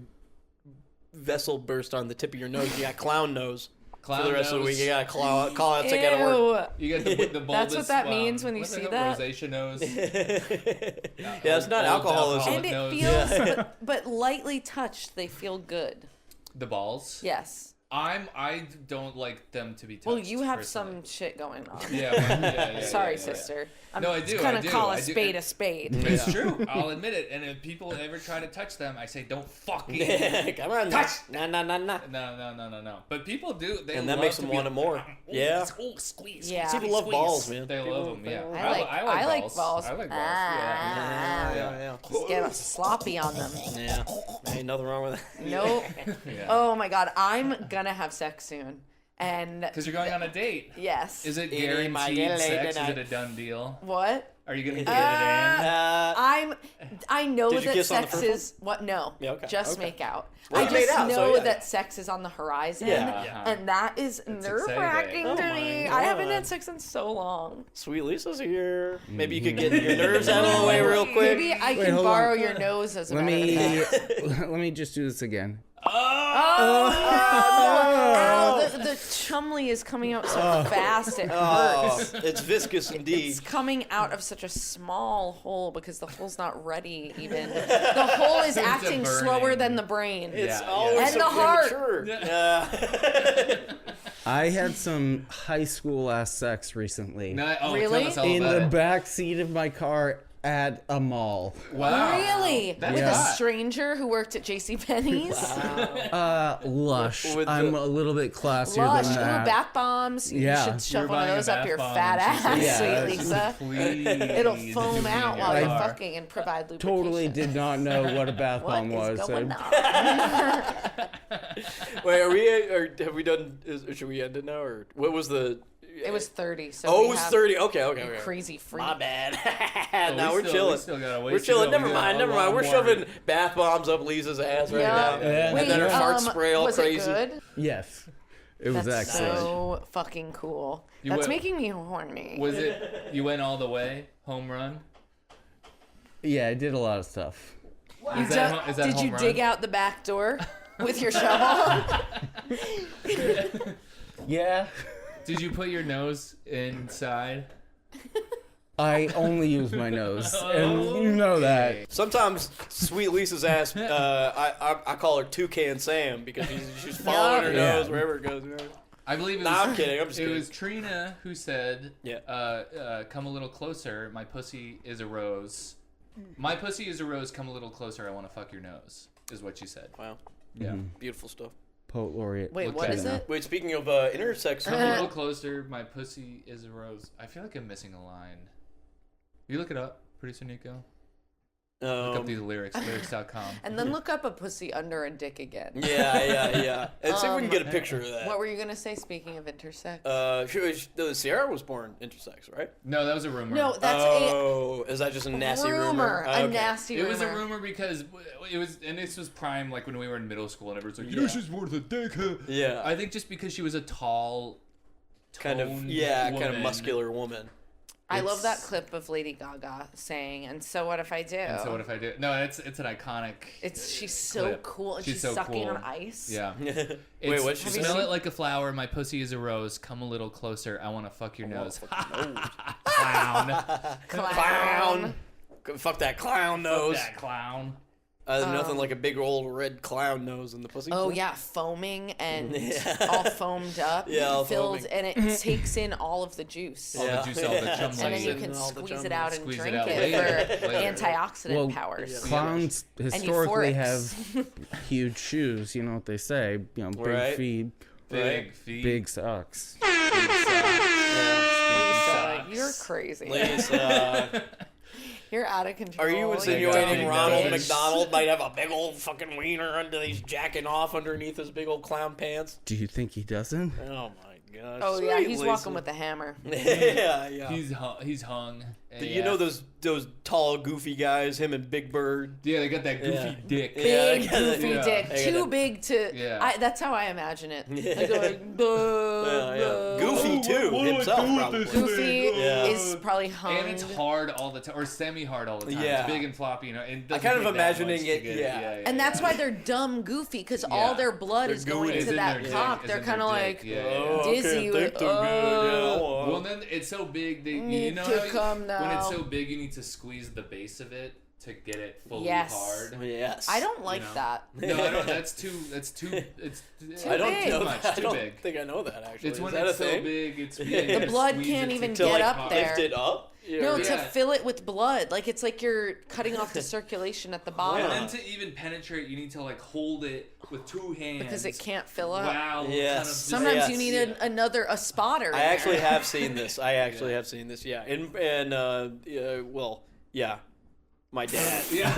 vessel burst on the tip of your nose. You got clown nose. For the rest of the week, you gotta call out to get to work. You got the boldest. That's what that means when you see that. Rosacea nose. It's not alcoholism. And it feels, but lightly touched, they feel good. The balls. Yes. I don't like them to be touched. Well, you have personally. some shit going on. Yeah. Sorry, sister. No, I do. I'm call a spade a spade. It's true. I'll admit it. And if people ever try to touch them, I say, don't fucking come on, touch. No. No. But people do. And that makes them want it more. Yeah. Squeeze. Yeah. People love balls, man. They love them. Yeah. I like balls. I like balls. Yeah. Just get sloppy on them. Yeah. Ain't nothing wrong with that. Nope. Oh my God, I'm gonna have sex soon. And because you're going on a date. Yes. Is it guaranteed sex? Is it a done deal? What? Are you gonna get it in? I know that sex is what? No. Yeah, okay. Just make out. Well, I just know that sex is on the horizon, and that is nerve-wracking to me. I haven't had sex in so long. Sweet Lisa's here. Maybe you could get your nerves out of the way real quick. Maybe I can borrow your nose as a matter of fact. Let me just do this again. Ow, the chumley is coming out so fast it hurts. It's viscous indeed. It's coming out of such a small hole because the hole's not ready even. The hole is acting slower than the brain. It's always and the heart. I had some high school ass sex recently. Really? In the back seat of my car at a mall. Wow. Really? With a stranger who worked at JCPenney's? Wow. Lush. I'm a little bit classier than that. Ooh, bath bombs. You should shove one of those up your fat ass, sweet Lisa. It'll foam out while you're fucking and provide lubrication. Totally did not know what a bath bomb was. What is going on? Wait, have we done, should we end it now, or what was the... It was 30. So it was 30. Okay. Crazy freak. My bad. Now we're chilling. We're chilling. Never mind. We're shoving bath bombs up Lisa's ass right now. Yeah. Wait, and then her fart spray all crazy. Was it good? Yes. It was That's excellent. so fucking cool. That's making me horny. Was it, you went all the way? Home run? Yeah, I did a lot of stuff. Is that did you home dig run? out the back door with your shovel? Yeah. Did you put your nose inside? I only use my nose, and you know that. Sometimes Sweet Lisa's ass, I call her Toucan Sam because she's following her nose wherever it goes. I believe it was. I'm kidding. I'm just kidding. It was Trina who said, "Come a little closer. My pussy is a rose. My pussy is a rose. Come a little closer. I want to fuck your nose." Is what she said. Wow. Yeah. Beautiful stuff. Poet laureate. Wait, what is it? Wait, speaking of intersex, come a little closer. My pussy is a rose. I feel like I'm missing a line. You look it up, producer Nico. Look up these lyrics, lyrics.com. And then look up a pussy under a dick again. Yeah. And see if we can get a picture of that. What were you going to say, speaking of intersex? Sierra was born intersex, right? No, that was a rumor. No, that's is that just a nasty rumor? A nasty rumor. It was a rumor because it was, and this was prime, like when we were in middle school and everyone's like, she's worth a dick. Yeah. I think just because she was a tall, kind of muscular woman. I love that clip of Lady Gaga saying, "And so what if I do?" And so what if I do? No, it's an iconic. She's so clip. cool, and she's so sucking cool. on ice. Yeah. Wait, what's she Smell saying? it like a flower. My pussy is a rose. Come a little closer. I want to fuck your nose. Clown. Fuck that clown nose. Fuck that clown. Nothing like a big old red clown nose in the pussy. Oh yeah, foaming and all foamed up, all filled, foaming. and it takes in all of the juice. All the juice, all the chum. And then you can all the squeeze chum. it out and Squeeze it drink out it later. for antioxidant powers. Clowns historically have euphorics. huge shoes. You know what they say? You know, big Right. feet, Big feet. big socks. Lisa, you're crazy. Lisa, You're out of control. are you You're insinuating dumb Ronald bitch. McDonald might have a big old fucking wiener under these jacking off underneath his big old clown pants? Do you think he doesn't? Oh my gosh. Oh yeah, Sweet he's Lisa. walking with a hammer. yeah. He's hung. You know those tall, goofy guys, him and Big Bird? Yeah, they got that goofy Yeah. dick. Yeah, Big they got that- goofy yeah. dick, They got too that- big to. Yeah. That's how I imagine it. Yeah. Like going, duh, Yeah. Goofy too, what do I himself do with probably. this Goofy Yeah. is probably hung. And it's hard all the time, or semi-hard all the time. Yeah. It's big and floppy, you know. And it I doesn't kind of take that imagining much to it, get yeah. And that's why they're dumb goofy, because all Yeah. their blood They're is going gooey. Is to in that their cock. dick, They're is in kind of their like dick. Yeah. Oh, I dizzy can't with, think too good. Yeah, well. Well, then it's so big that you Need know to how come when now. it's so big, you need to squeeze the base of it to get it fully Yes. hard. Yes. I don't like know. that. No, I don't. That's too. It's I don't big. know Too much, that. I too don't big. think I know that actually. It's Is when that it's a so thing? big. It's The blood can't even To get like up there. lift it up? Yeah. No, Yeah. to fill it with blood. Like it's like you're cutting off the circulation at the bottom And then to even penetrate, you need to like hold it with two hands because it can't fill up. Wow. Yes. Kind of just, Sometimes Yes. you need a spotter. I actually have seen this. I actually have seen this. Yeah. Well, yeah. My dad. Yeah.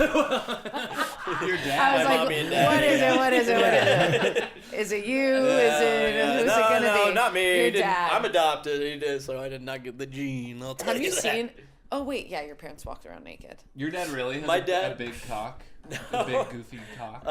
Your dad. I was My like, mommy and dad. what is it? What is it? What is it? Is it you? Is it who's no, it gonna no, be? not me. Your He didn't- dad. I'm adopted. He did, so I did not get the gene. I'll tell Have you that. seen? Oh wait, yeah, your parents walked around naked. Your dad really has My a dad- big cock? A big goofy cock?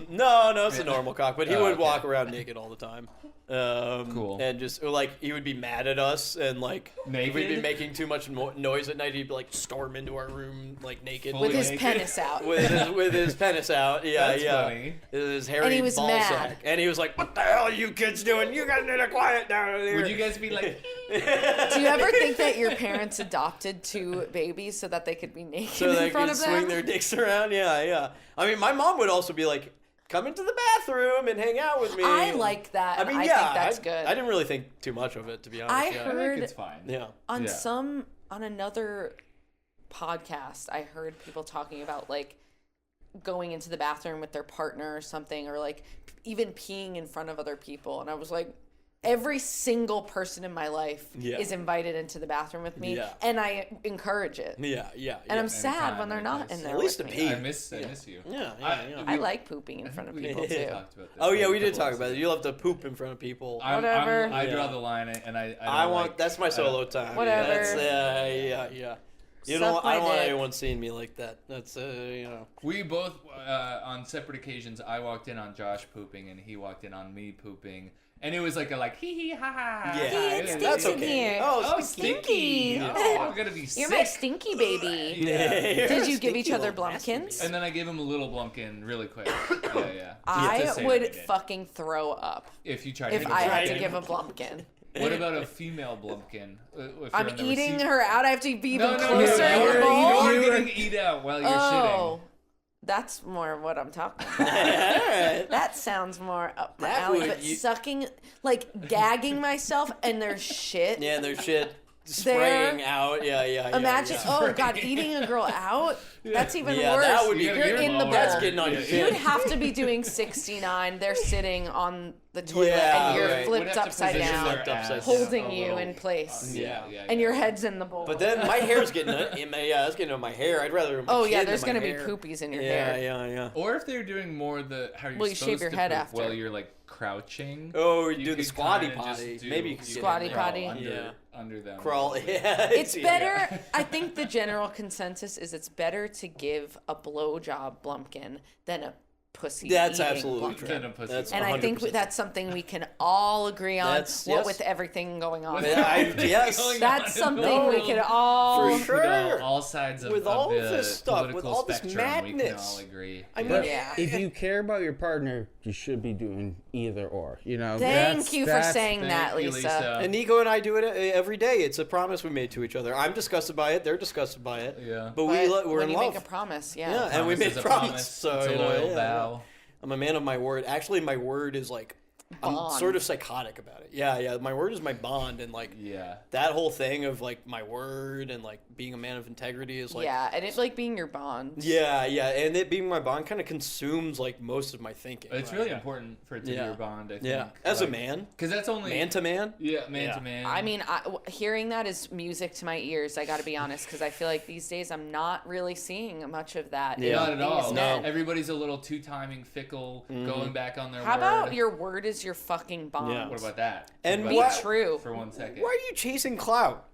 No, it's a normal cock, but he Oh, would okay. walk around naked all the time. Cool. And just or, like he would be mad at us, and like if we'd be Naked? making too much noise at night, he'd like storm into our room like naked Fully With his naked? penis out. with his penis out. Yeah, That's yeah. funny. His hairy And he was ball mad. sack, and he was like, "What the hell are you kids doing? You guys need to quiet down here." Would you guys be like, Do you ever think that your parents adopted two babies so that they could be naked so in they front could of swing them? their dicks around? Yeah. I mean, my mom would also be like, "Come into the bathroom and hang out with me." I like that. I mean, I yeah, think that's good. I didn't really think too much of it, to be honest. I yeah. I heard think it's fine. Yeah. on Yeah. on another podcast, I heard people talking about like going into the bathroom with their partner or something, or like even peeing in front of other people, and I was like, every single person in my life Yeah. is invited into the bathroom with me, Yeah. and I encourage it. Yeah. And I'm Anytime, sad when they're not anyplace. in there At least with to me. pee. I miss you. Yeah. I like pooping in front of We people both too. talked about this Oh yeah, a we did couple talk about it. episodes. You love to poop in front of people. Whatever. I draw Yeah. the line, and I I don't want like, that's my solo time. Whatever. That's yeah. You Suck don't. I my don't want dick. anyone seeing me like that. That's you know. We both, on separate occasions, I walked in on Josh pooping, and he walked in on me pooping. And it was like a hee hee ha ha. Yeah, It yeah, stinks that's in okay. here. Oh, Oh, stinky. stinky. Oh, I'm gonna be You're sick. my stinky baby. Yeah. Did you give each Stinky other little nasty Blumpkins? baby. And then I gave him a little Blumpkin really quick. Yeah. I Just to say would that I did. fucking throw up If you tried if to I had Blumpkin. to give a Blumpkin. What about a female Blumpkin? If I'm you're on the eating receipt- her out. I have to be even No, closer in the you're, bowl. you're getting eat out while you're Oh, that's more what I'm talking about. Alright. That sounds more up my That alley. would- But you- sucking, like gagging myself, and there's shit. Yeah, and their shit spraying out. Yeah. Imagine, yeah. oh god, eating a girl out. That's even Yeah, worse. that would be You're You're in the bowl. That's getting on your Yeah, You would shit. have to be doing 69. They're sitting on the toilet, Yeah, and you're right. Would flipped have to upside position down, their Flipped upside ass down. holding a you little- in place. Yeah. And your head's in the bowl. But then my hair's getting in my it's getting on my hair. I'd rather. My oh yeah, chin there's than my gonna be hair. poopies in your Yeah, hair. yeah. Or if they're doing more the how you're Well, you supposed shave your to head poop after. while you're like crouching. Oh, you do could the squatty kinda just potty. do- Maybe you could get in Squatty there. potty. Under, Yeah. under them. Crawl. Yeah. It's yeah. better. I think the general consensus is it's better to give a blowjob Blumpkin than a pussy. That's eating absolutely true. And I think that's something we can all agree on. With everything going on. Yes, that's something we can all for sure. All sides of, with all the this stuff, political with all this spectrum, madness, we can all agree. I mean, if you care about your partner, you should be doing either or. You know. Thank you for saying that, Lisa. And Nico and I do it every day. It's a promise we made to each other. I'm disgusted by it. They're disgusted by it. Yeah. But we're when in you love. make a promise, yeah. Yeah, and we made a promise. So it's a loyal vow. I'm a man of my word. Actually, my word is like, bond. I'm sort of psychotic about it. Yeah. My word is my bond, and like, that whole thing of like my word and like being a man of integrity is like, and it's like being your bond. Yeah, and it being my bond kind of consumes like most of my thinking. It's really important for it to be your bond. I think. Yeah, as a man, because that's only man to man. Yeah, man to man. I mean, hearing that is music to my ears. I got to be honest, because I feel like these days I'm not really seeing much of that. Yeah. Not at all. No, everybody's a little too-timing, fickle, going back on their word. How about your word is your fucking bond? Yeah. What about that? And be true for 1 second. Why are you chasing clout?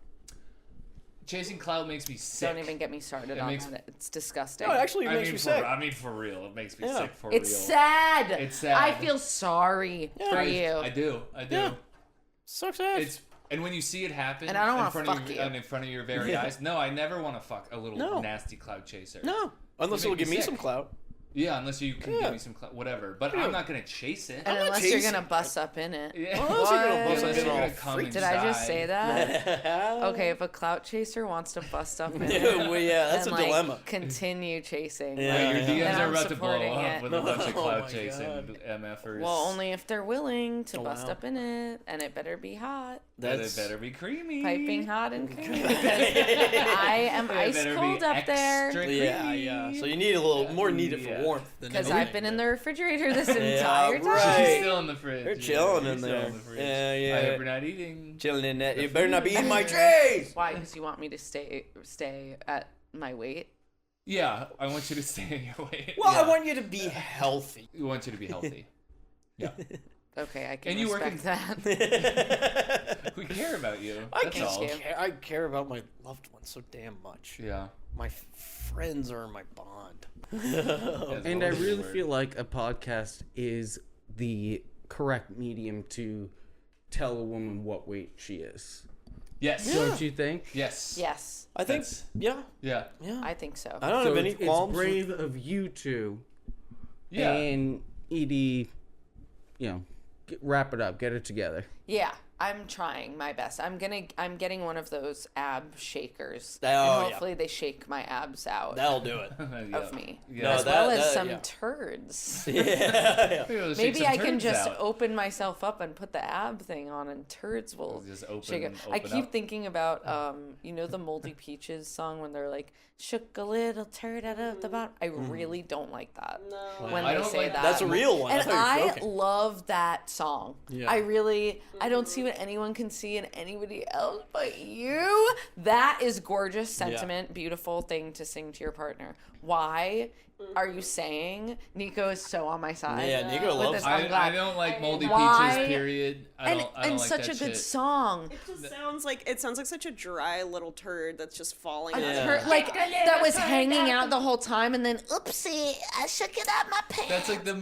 Chasing clout makes me sick. Don't even get me started on that. It's disgusting. No, it actually makes me sick. I mean, for real. It makes me sick for it's real. Sad. It's sad. I feel sorry for you. I do. Yeah. Sucks ass. And when you see it happen and I don't want to fuck you in front of your very eyes, no, I never want to fuck a little nasty clout chaser. No, unless it'll give me some clout. Yeah, unless you can give me some whatever. But I'm not going to chase it. And unless you're going to bust up in it. Yeah. Unless you're going to bust up in it. Did I just say that? Okay, if a clout chaser wants to bust up in it. That's a dilemma. Continue chasing. Yeah, your DMs are about to blow supporting up with a bunch of clout chasing MFers. Well, only if they're willing to bust up in it. And it better be hot. It better be creamy. Piping hot and creamy. I am ice cold up there. Yeah. So you need a little more needed for warmth. Because I've been in the refrigerator this entire time. She's still in the fridge. You're chilling in there. Yeah. I hope you're not eating. Chilling in that. You better not be eating my trays. Why? Because you want me to stay at my weight? Yeah, I want you to stay at your weight. Well, I want you to be healthy. We want you to be healthy. Yeah. Okay, I can and you respect that. We care about you. I care about my loved ones so damn much. Yeah. My friends are my bond. And I really feel like a podcast is the correct medium to tell a woman what weight she is. Yes. Don't you think? Yes. Yes. I think. Yeah. I think so. I don't have any qualms. It's brave of you two. Yeah. And Edie, wrap it up, get it together. Yeah, I'm trying my best. I'm getting one of those ab shakers. Oh, and hopefully they shake my abs out. That'll do it. Of me. Yeah. As well as some turds. Yeah. Maybe I can just open myself up and put the ab thing on and turds will just open, shake it. open I keep up. thinking about the Moldy Peaches song when they're like, shook a little turd out of the bottom. I really don't like that when I they don't say like that. That's a real one. And I love that song. Yeah. I don't see what anyone can see in anybody else but you. That is gorgeous sentiment, beautiful thing to sing to your partner. Why are you saying Nico is so on my side? Yeah, Nico loves it. I don't like Moldy Peaches, period. I don't like such that a good shit. song. It just sounds like such a dry little turd that's just falling out. Like that was hanging out the whole time, and then oopsie, I shook it out my pants. That's like the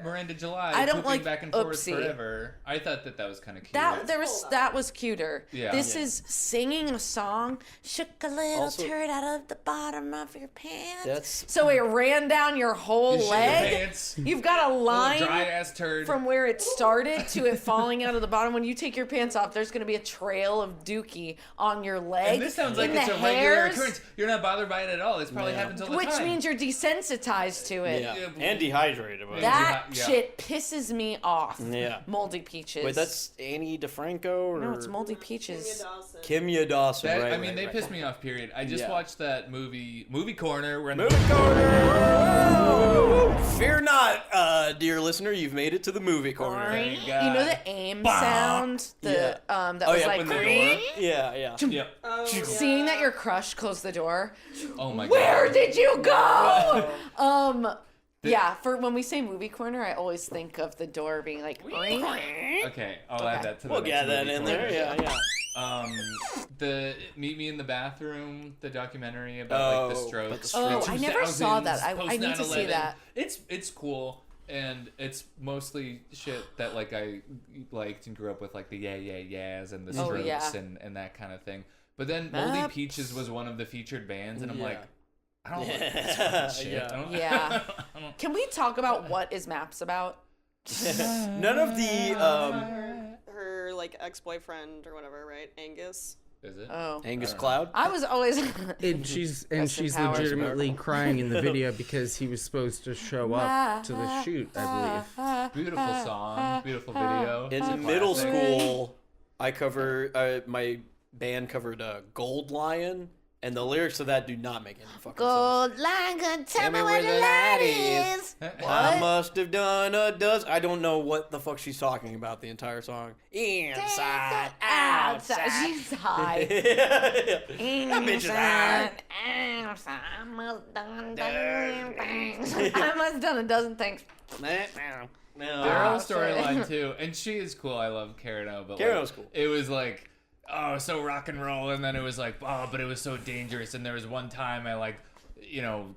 Miranda July. I don't pooping like back and forth oopsie. forever. I thought that was kind of cute. That was cuter. Yeah. This is singing a song. Shook a little Also- turd out of the bottom of your pants. That's- So it ran down your whole You shit your leg. pants. You've got a line Dry ass turd. from where it started to it falling out of the bottom. When you take your pants off, there's going to be a trail of dookie on your leg. And this sounds like in it's the a regular hairs, occurrence. You're not bothered by it at all. This probably happens all the time. which means you're desensitized to it. Yeah. And dehydrated. But That Yeah. shit pisses me off. Yeah. Moldy Peaches. Wait, that's Annie DeFranco or No, it's Moldy Peaches. Kimya Dawson, That, right? I mean, they pissed me off, period. I just watched that movie Corner. We're in Movie corner. Fear not, dear listener, you've made it to the movie corner. Thank You God. know the aim sound? That was like, open the door. Yeah. Yep. seeing that your crush closed the door. Oh my God. Where did you go? Yeah, for when we say movie corner, I always think of the door being like, Okay, I'll add that to the We'll next get that movie in corner. there. Yeah. The Meet Me in the Bathroom, the documentary about like the Strokes. I never saw that. I need to see that. It's cool, and it's mostly shit that like I liked and grew up with, like the Yeah Yeah Yeahs and the Strokes and that kind of thing. But then Moldy Peaches was one of the featured bands, and I'm like, I don't like this fucking shit. Can we talk about what is Maps about? None of the her like ex-boyfriend or whatever, right? Angus. Is it? Oh, Angus Cloud. I was always. And she's legitimately crying in the video because he was supposed to show up to the shoot, I believe. Beautiful song, beautiful video. In middle school, I covered my band covered Gold Lion. And the lyrics to that do not make any fucking Gold Lion, tell me where the light is. I must have done a dozen. I don't know what the fuck she's talking about the entire song. Inside, outside. She's high. That bitch is high. I must have done a dozen things. Girl storyline too, and she is cool. I love Karen-O, but Karen-O's cool. It was like, oh, so rock and roll, and then it was like, oh, but it was so dangerous. And there was one time I like,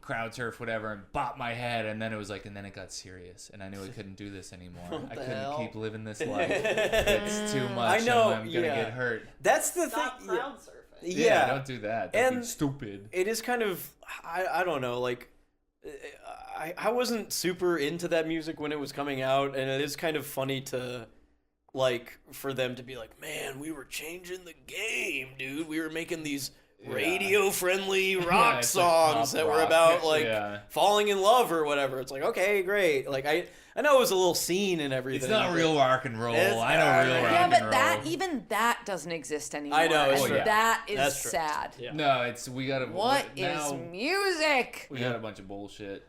crowd surf, whatever, and bopped my head, and then it was like, and then it got serious, and I knew I couldn't do this anymore. I couldn't keep living this life. It's too much. I know. I'm gonna get hurt. That's the Stop thing. crowd surfing. Yeah, don't do that. That'd be stupid. It is kind of, I don't know, like, I wasn't super into that music when it was coming out, and it is kind of funny to, like, for them to be like, man, we were changing the game, dude. We were making these radio-friendly rock songs that were about, like, falling in love or whatever. It's like, okay, great. Like, I know it was a little scene and everything. It's not real rock and roll. I know real rock and roll. Yeah, but even that doesn't exist anymore. I know. It's true. That is sad. Yeah. No, we got to... What is music? We got a bunch of bullshit.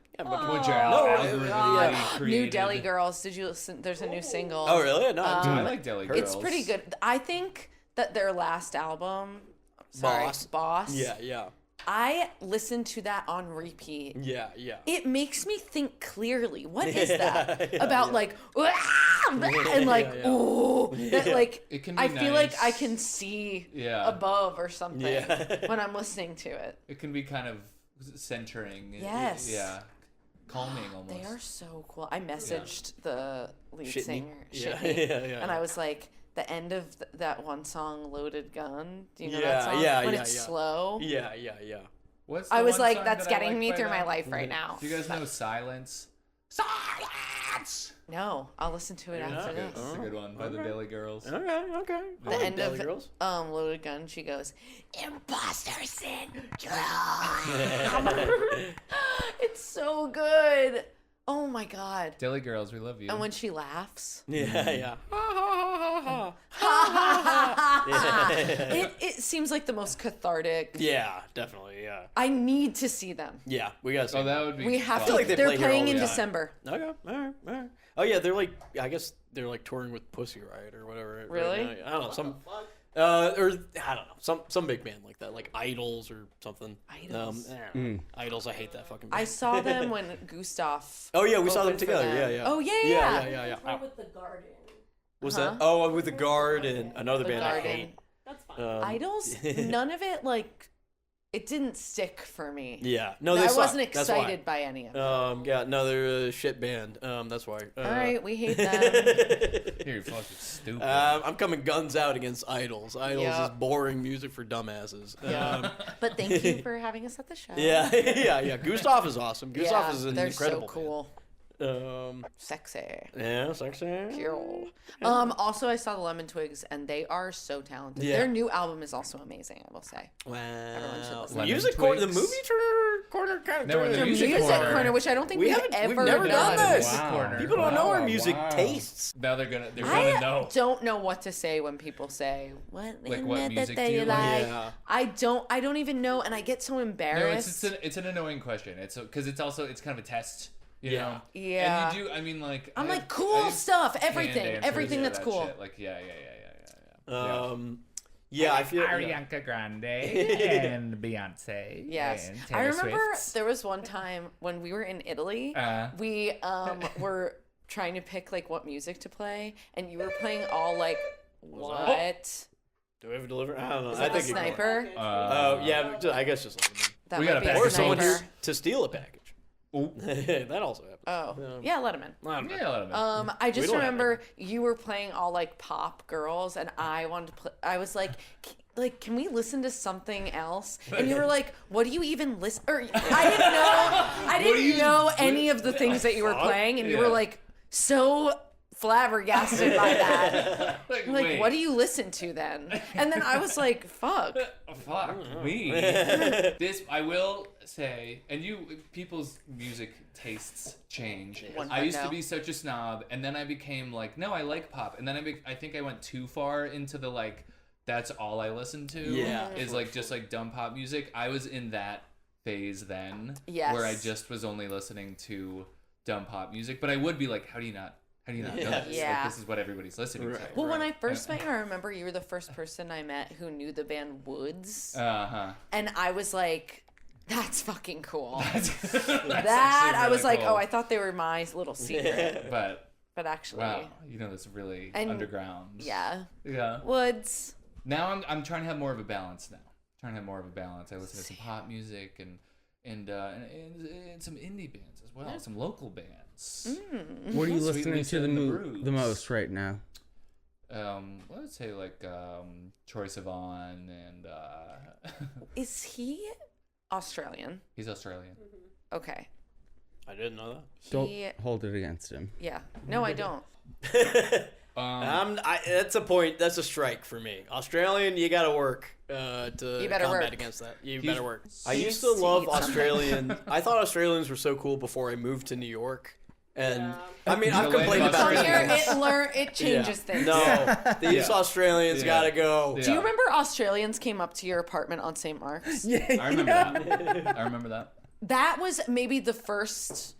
New Deli Girls. Did you listen? There's a new single. Oh, really? No, I like Deli Girls. It's pretty good. I think that their last album, Boss. Yeah. I listened to that on repeat. Yeah. It makes me think clearly. What is that about? Like, and like, ooh, that like. It can be I feel like I can see above or something when I'm listening to it. It can be kind of centering. Yes. Calming almost. They are so cool. I messaged the lead singer, Shitney. and I was like, the end of that one song, Loaded Gun. Do you know that song? When it's slow. Yeah. I was like, that's getting me through my life right now. Do you guys know Silence? Silence! No, I'll listen to it after this. That's a good one by the Daily Girls. Okay. The end of Loaded Gun, she goes, Imposter Syndrome. It's so good. Oh my god. Daily Girls, we love you. And when she laughs. Yeah. It seems like the most cathartic. Yeah, definitely, yeah. I need to see them. Yeah, we gotta see them. That would be We have fun. to. Like they're playing in December. Okay, all right. Oh yeah, they're like, I guess they're like touring with Pussy Riot or whatever. Really? Right now. I don't know, or I don't know, some big band like that, like Idols or something. Idols. Idols. I hate that fucking band. I saw them when Gustav. Oh yeah, we saw them together. Yeah. Oh yeah. Yeah. With the Garden. What's that? Oh, with the Garden, another band I hate. That's fine. Idols. None of it it didn't stick for me. Yeah, no, I wasn't excited by any of it. Yeah, no, they're a shit band. That's why. All right, we hate them. You're fucking stupid. I'm coming guns out against Idols. Idols is boring music for dumbasses. But thank you for having us at the show. Yeah. Gustav is awesome. Gustav is an they're incredible so cool. Sexy. Yeah, sexy. Cool. Also, I saw the Lemon Twigs, and they are so talented. Yeah. Their new album is also amazing, I will say. Wow. Everyone should listen. Music corner, the movie corner kind of No, turned the into music corner, which I don't think we've ever never done this. Wow. People don't know our music tastes. Now they're gonna know. I don't know what to say when people say what music that do you like. Yeah. I don't even know, and I get so embarrassed. No, it's an annoying question. It's because it's kind of a test. You know? Yeah. And you do. I mean, like I'm like cool stuff. Everything that's cool. Shit. Like yeah. I feel Ariana Grande and Beyonce. Yes, and I Taylor remember Swift. there was one time when we were in Italy. We were trying to pick like what music to play, and you were playing all like what? Do we have a delivery? I don't know. Is I that a think sniper? Oh, yeah. I guess just let them in. That We might got a be package. Or someone sniper. here to steal a package. That also happens. Oh, yeah, let him in. Yeah, let 'em in. I just don't have remember you were playing all like pop girls, and I wanted to play. I was like, can we listen to something else? And you were like, what do you even listen? Or I didn't know any of the things that you were playing, and you were like so flabbergasted by that. Like, Like, wait. what do you listen to then? And then I was like, fuck. Fuck me. This I will say, and people's music tastes change. I used to be such a snob, and then I became like, no, I like pop, and then I think I went too far into the like, that's all I listen to. Yeah. Is like just like dumb pop music. I was in that phase then, Yes. where I just was only listening to dumb pop music, but I would be like, how do you not know this? Yeah. Like, this is what everybody's listening to. Well, when I first met you, I remember you were the first person I met who knew the band Woods. And I was like, that's fucking cool. That, I was really like, cool. oh, I thought they were my little secret. But But actually, wow, that's really underground. Yeah. Yeah. Woods. Now I'm trying to have more of a balance now. I listen to some pop music and some indie bands as well, some local bands. What are you Sweet listening Lisa to and the Broods. the most right now? Let's say like Troye Sivan and Is he Australian? he's Australian. Okay. I didn't know Don't hold it against him. Yeah. No, I don't. that. That's a point. That's a strike for me. Australian, you gotta work to better combat work. against that. You better work. I You used to love see something. Australian. I thought Australians were so cool before I moved to New York. And I mean, The I've land complained of about Come this. here, it changes Yeah. things. No, these Australians Yeah. gotta go. Do you remember Australians came up to your apartment on St. Mark's? I remember that. I remember that. That was maybe the first.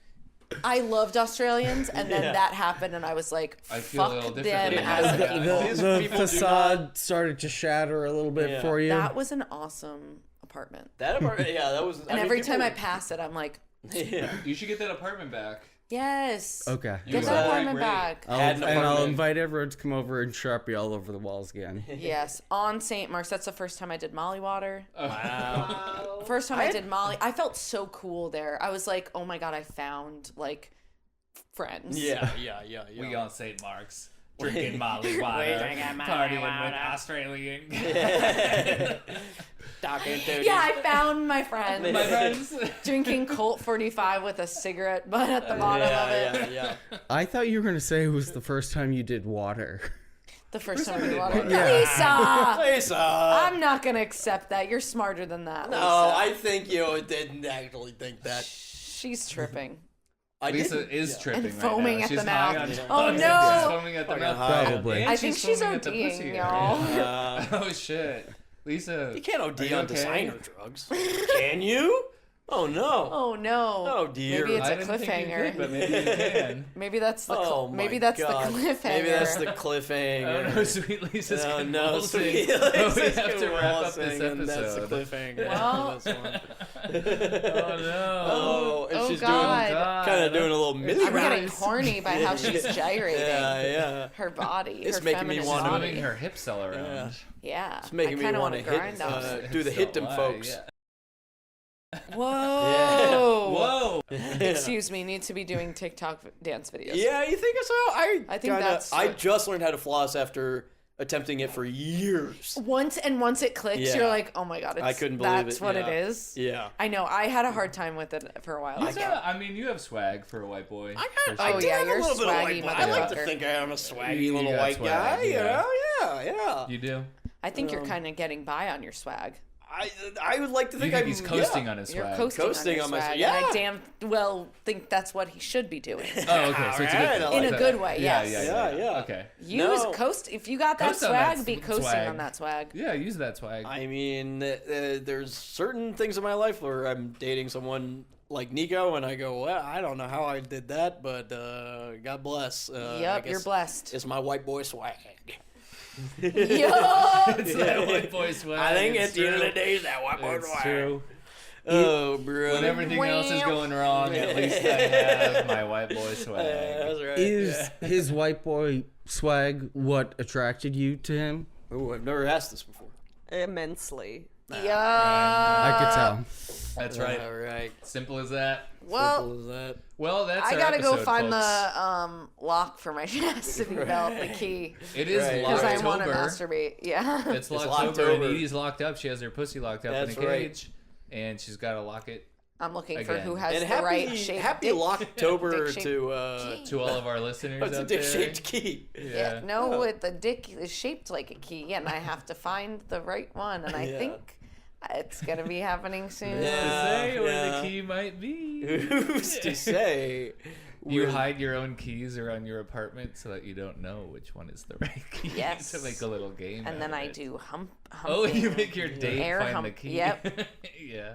I loved Australians, and then that happened, and I was like, I feel a little fuck different them than as a that. people. These The people do facade started to shatter a little bit Yeah. for you. That was an awesome apartment. That apartment, yeah, that was. And every time I pass it, I'm like, yeah. You should get that apartment back. yes. Okay. You Get were that like, apartment great. back. Had an And I'll apartment. invite everyone to come over and Sharpie all over the walls again. Yes, on St. Mark's. That's the first time I did Molly water. Wow. First time I did Molly. I felt so cool there. I was like, oh my God, I found like friends. Yeah. We on St. Mark's. Drinking Molly water. drinking Molly Partying water. with Australian. Talking to Yeah, I found my friends. My friends. Drinking Colt 45 with a cigarette butt at the bottom of it. Yeah. I thought you were going to say it was the first time you did water. The first time I did water. Yeah. Lisa! Lisa. I'm not going to accept that. You're smarter than that, Lisa. No, I think you didn't actually think that. She's tripping. I Lisa didn't. is tripping And foaming right now. at She's the high mouth. on Oh, drugs. no. She's foaming at the mouth. Probably. And I think she's foaming at the ODing, pussy y'all. area. Oh shit, Lisa. You can't OD Are you on okay? designer drugs. Can you? Oh no. Oh, no. Oh dear. Maybe it's I a didn't think you cliffhanger. could, but maybe you can. Maybe that's the Oh my maybe that's God. the cliffhanger. Maybe that's the cliffhanger. Oh no, sweet Lisa's Oh, convulsing. no, sweet Oh, we Lisa's have to wrap up this convulsing, and that's the episode. cliffhanger. Well- That's one. Oh no. Oh, and Oh, she's God. kind of doing a little Millie I'm getting Rise. horny by how she's gyrating. Yeah. Her body. It's her making me feminine wanna- body. Moving her hips all around. Yeah. It's making I me kinda want to wanna grind hit, on it. do the So hit them do I, folks. yeah. Whoa. Whoa. Excuse me, need to be doing TikTok dance videos. Yeah, you think so? I think that's I what- just learned how to floss after attempting it for years. Once it clicks, Yeah. you're like, oh my God, I couldn't believe that's it. what Yeah. it is. Yeah. I know. I had a hard time with it for a while. I mean, you have swag for a white boy. Oh, do yeah, have you're a little bit of swaggy white boy. I like to motherfucker. think I am a swaggy You little got white swag, guy. You yeah. know? Yeah. You do? I think you're kind of getting by on your swag. I would like to You think think he's coasting on his You're swag? coasting on on my your swag. swag. And I Yeah. damn well think that's what he should be doing. Oh, okay. So it's a Alright, good I thing. like In a that. good way, Yeah, yes. Yeah. Okay. Use No. coast if you got that Coast on swag, that be coasting swag. on that swag. Yeah, use that swag. I mean, there's certain things in my life where I'm dating someone like Nico, and I go, well, I don't know how I did that, but God bless. I Yep, guess you're blessed. It's my white boy swag. Yo! It's that white boy swag. I think It's at the end of true. the day, it's that white boy It's swag. true. Oh, bro. When everything else is going wrong, at least I have my white boy swag. That's right. Is his white boy swag what attracted you to him? Oh, I've never asked this before. Immensely. Yeah. I could tell. That's right. All right. Simple as that. Well, Simple as that. Well, that's I our gotta go episode, find folks. the lock for my chastity belt, the key. It is Right. Because I want to Locktober. masturbate. Yeah. It's Locktober, and Locktober. Edie's locked up. She has her pussy locked up That's in a right. cage, and she's got to lock it. I'm looking for Again. who has And the right shape. happy dick- Locktober dick-shaped to key. To all of our listeners it's a out there. dick-shaped key. Yeah. No, the dick is shaped like a key, and I have to find the right one, and I Yeah. think it's gonna be happening soon. To say where Yeah. the key might be. Who's to say? You hide your own keys around your apartment so that you don't know which one is the right key. Yes. To make a little game. And out then of I it. do humping. Oh, you make your date Air find hump. the key. Yep. Yeah.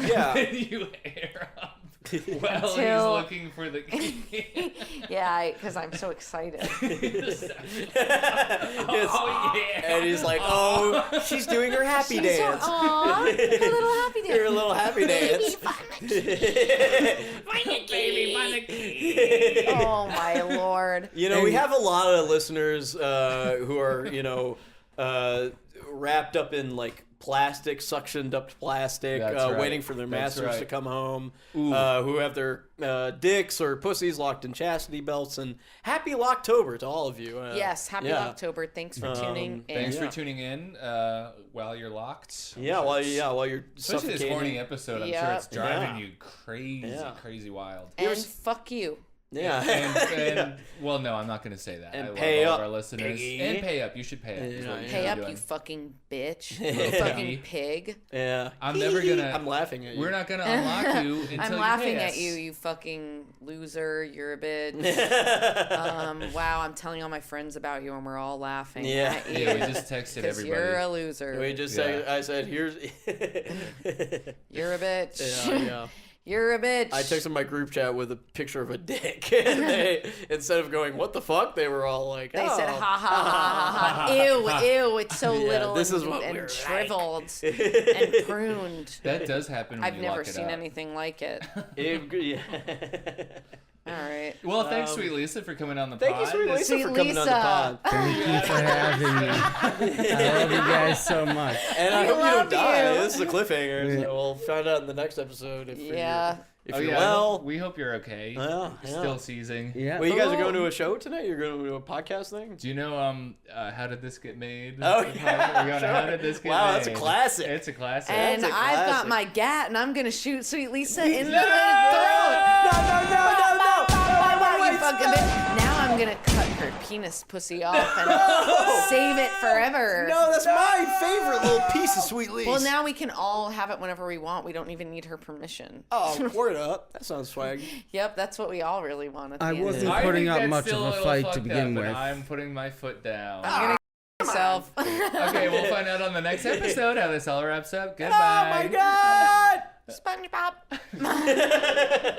Yeah. You air up while he's Until- looking for the key. Yeah, because I'm so excited. Oh, yeah. And he's like, oh, she's doing her happy dance. Aw, a little happy dance. Her little happy dance. Baby, find the key. Oh my lord. You know, we have a lot of listeners who are, wrapped up in like plastic, suctioned up plastic, That's right. waiting for their That's masters right. to come home, who have their dicks or pussies locked in chastity belts. And happy Locktober to all of you. Yes, happy yeah. October. Thanks for tuning in. Thanks Yeah. for tuning in while you're locked. Yeah, while you're Especially this horny suffocating. episode, I'm sure Yep. it's driving Yeah. you crazy, Yeah. crazy wild. And fuck you. Yeah. And well, no, I'm not going to say that. And I love pay all up, of our listeners. piggy. And pay up. You should pay up. is Yeah, what you Pay should up, be you doing. fucking bitch. Yeah. You fucking pig. Yeah. I'm never gonna. I'm laughing at you. We're not gonna unlock you until I'm you laughing pay at us. you, you fucking loser. You're a bitch. Wow, I'm telling all my friends about you, and we're all laughing Yeah. at you. Yeah, we just texted Because everybody. you're a loser. We just Yeah. said, I said, here's. You're a bitch. yeah. You're a bitch. I texted my group chat with a picture of a dick, and they, instead of going, "What the fuck," they were all like, They oh. said, ha ha ha ha ha. Ew, it's so Yeah, little this and, is what and we're shriveled and pruned. That does happen. When I've you never lock it seen up. anything like it. Yeah. All right. Well, thanks, Sweet Lisa, for coming on the Thank pod. you, Sweet Lisa, Sweet for coming on the Lisa. pod. Thank you for having me. I love you guys so much. And I We hope you don't love die. you. This is a cliffhanger, so we'll find out in the next episode if Yeah. you're, Oh, if you're yeah, well. we hope you're okay. Yeah, yeah. Still seizing. Yeah. Well, you guys are going to a show tonight? You're going to a podcast thing? Do you know How Did This Get Made? Oh, We're yeah, going to sure. How Did This Get Wow, Made? that's a classic. It's a classic. And That's a I've got classic. my gat, and I'm gonna shoot Sweet Lisa in the No! throat. You fucking bitch. Now I'm gonna cut her penis pussy off and save it forever. No, that's my favorite little piece of Sweet Lisa. Well, now we can all have it whenever we want. We don't even need her permission. Oh, word up. That sounds swag. Yep, that's what we all really want at the I end. wasn't I putting think up that's much still of a little fight to fucked begin up, with. and I'm putting my foot down. I'm gonna myself. Okay, we'll find out on the next episode how this all wraps up. Goodbye. Oh, my God. SpongeBob.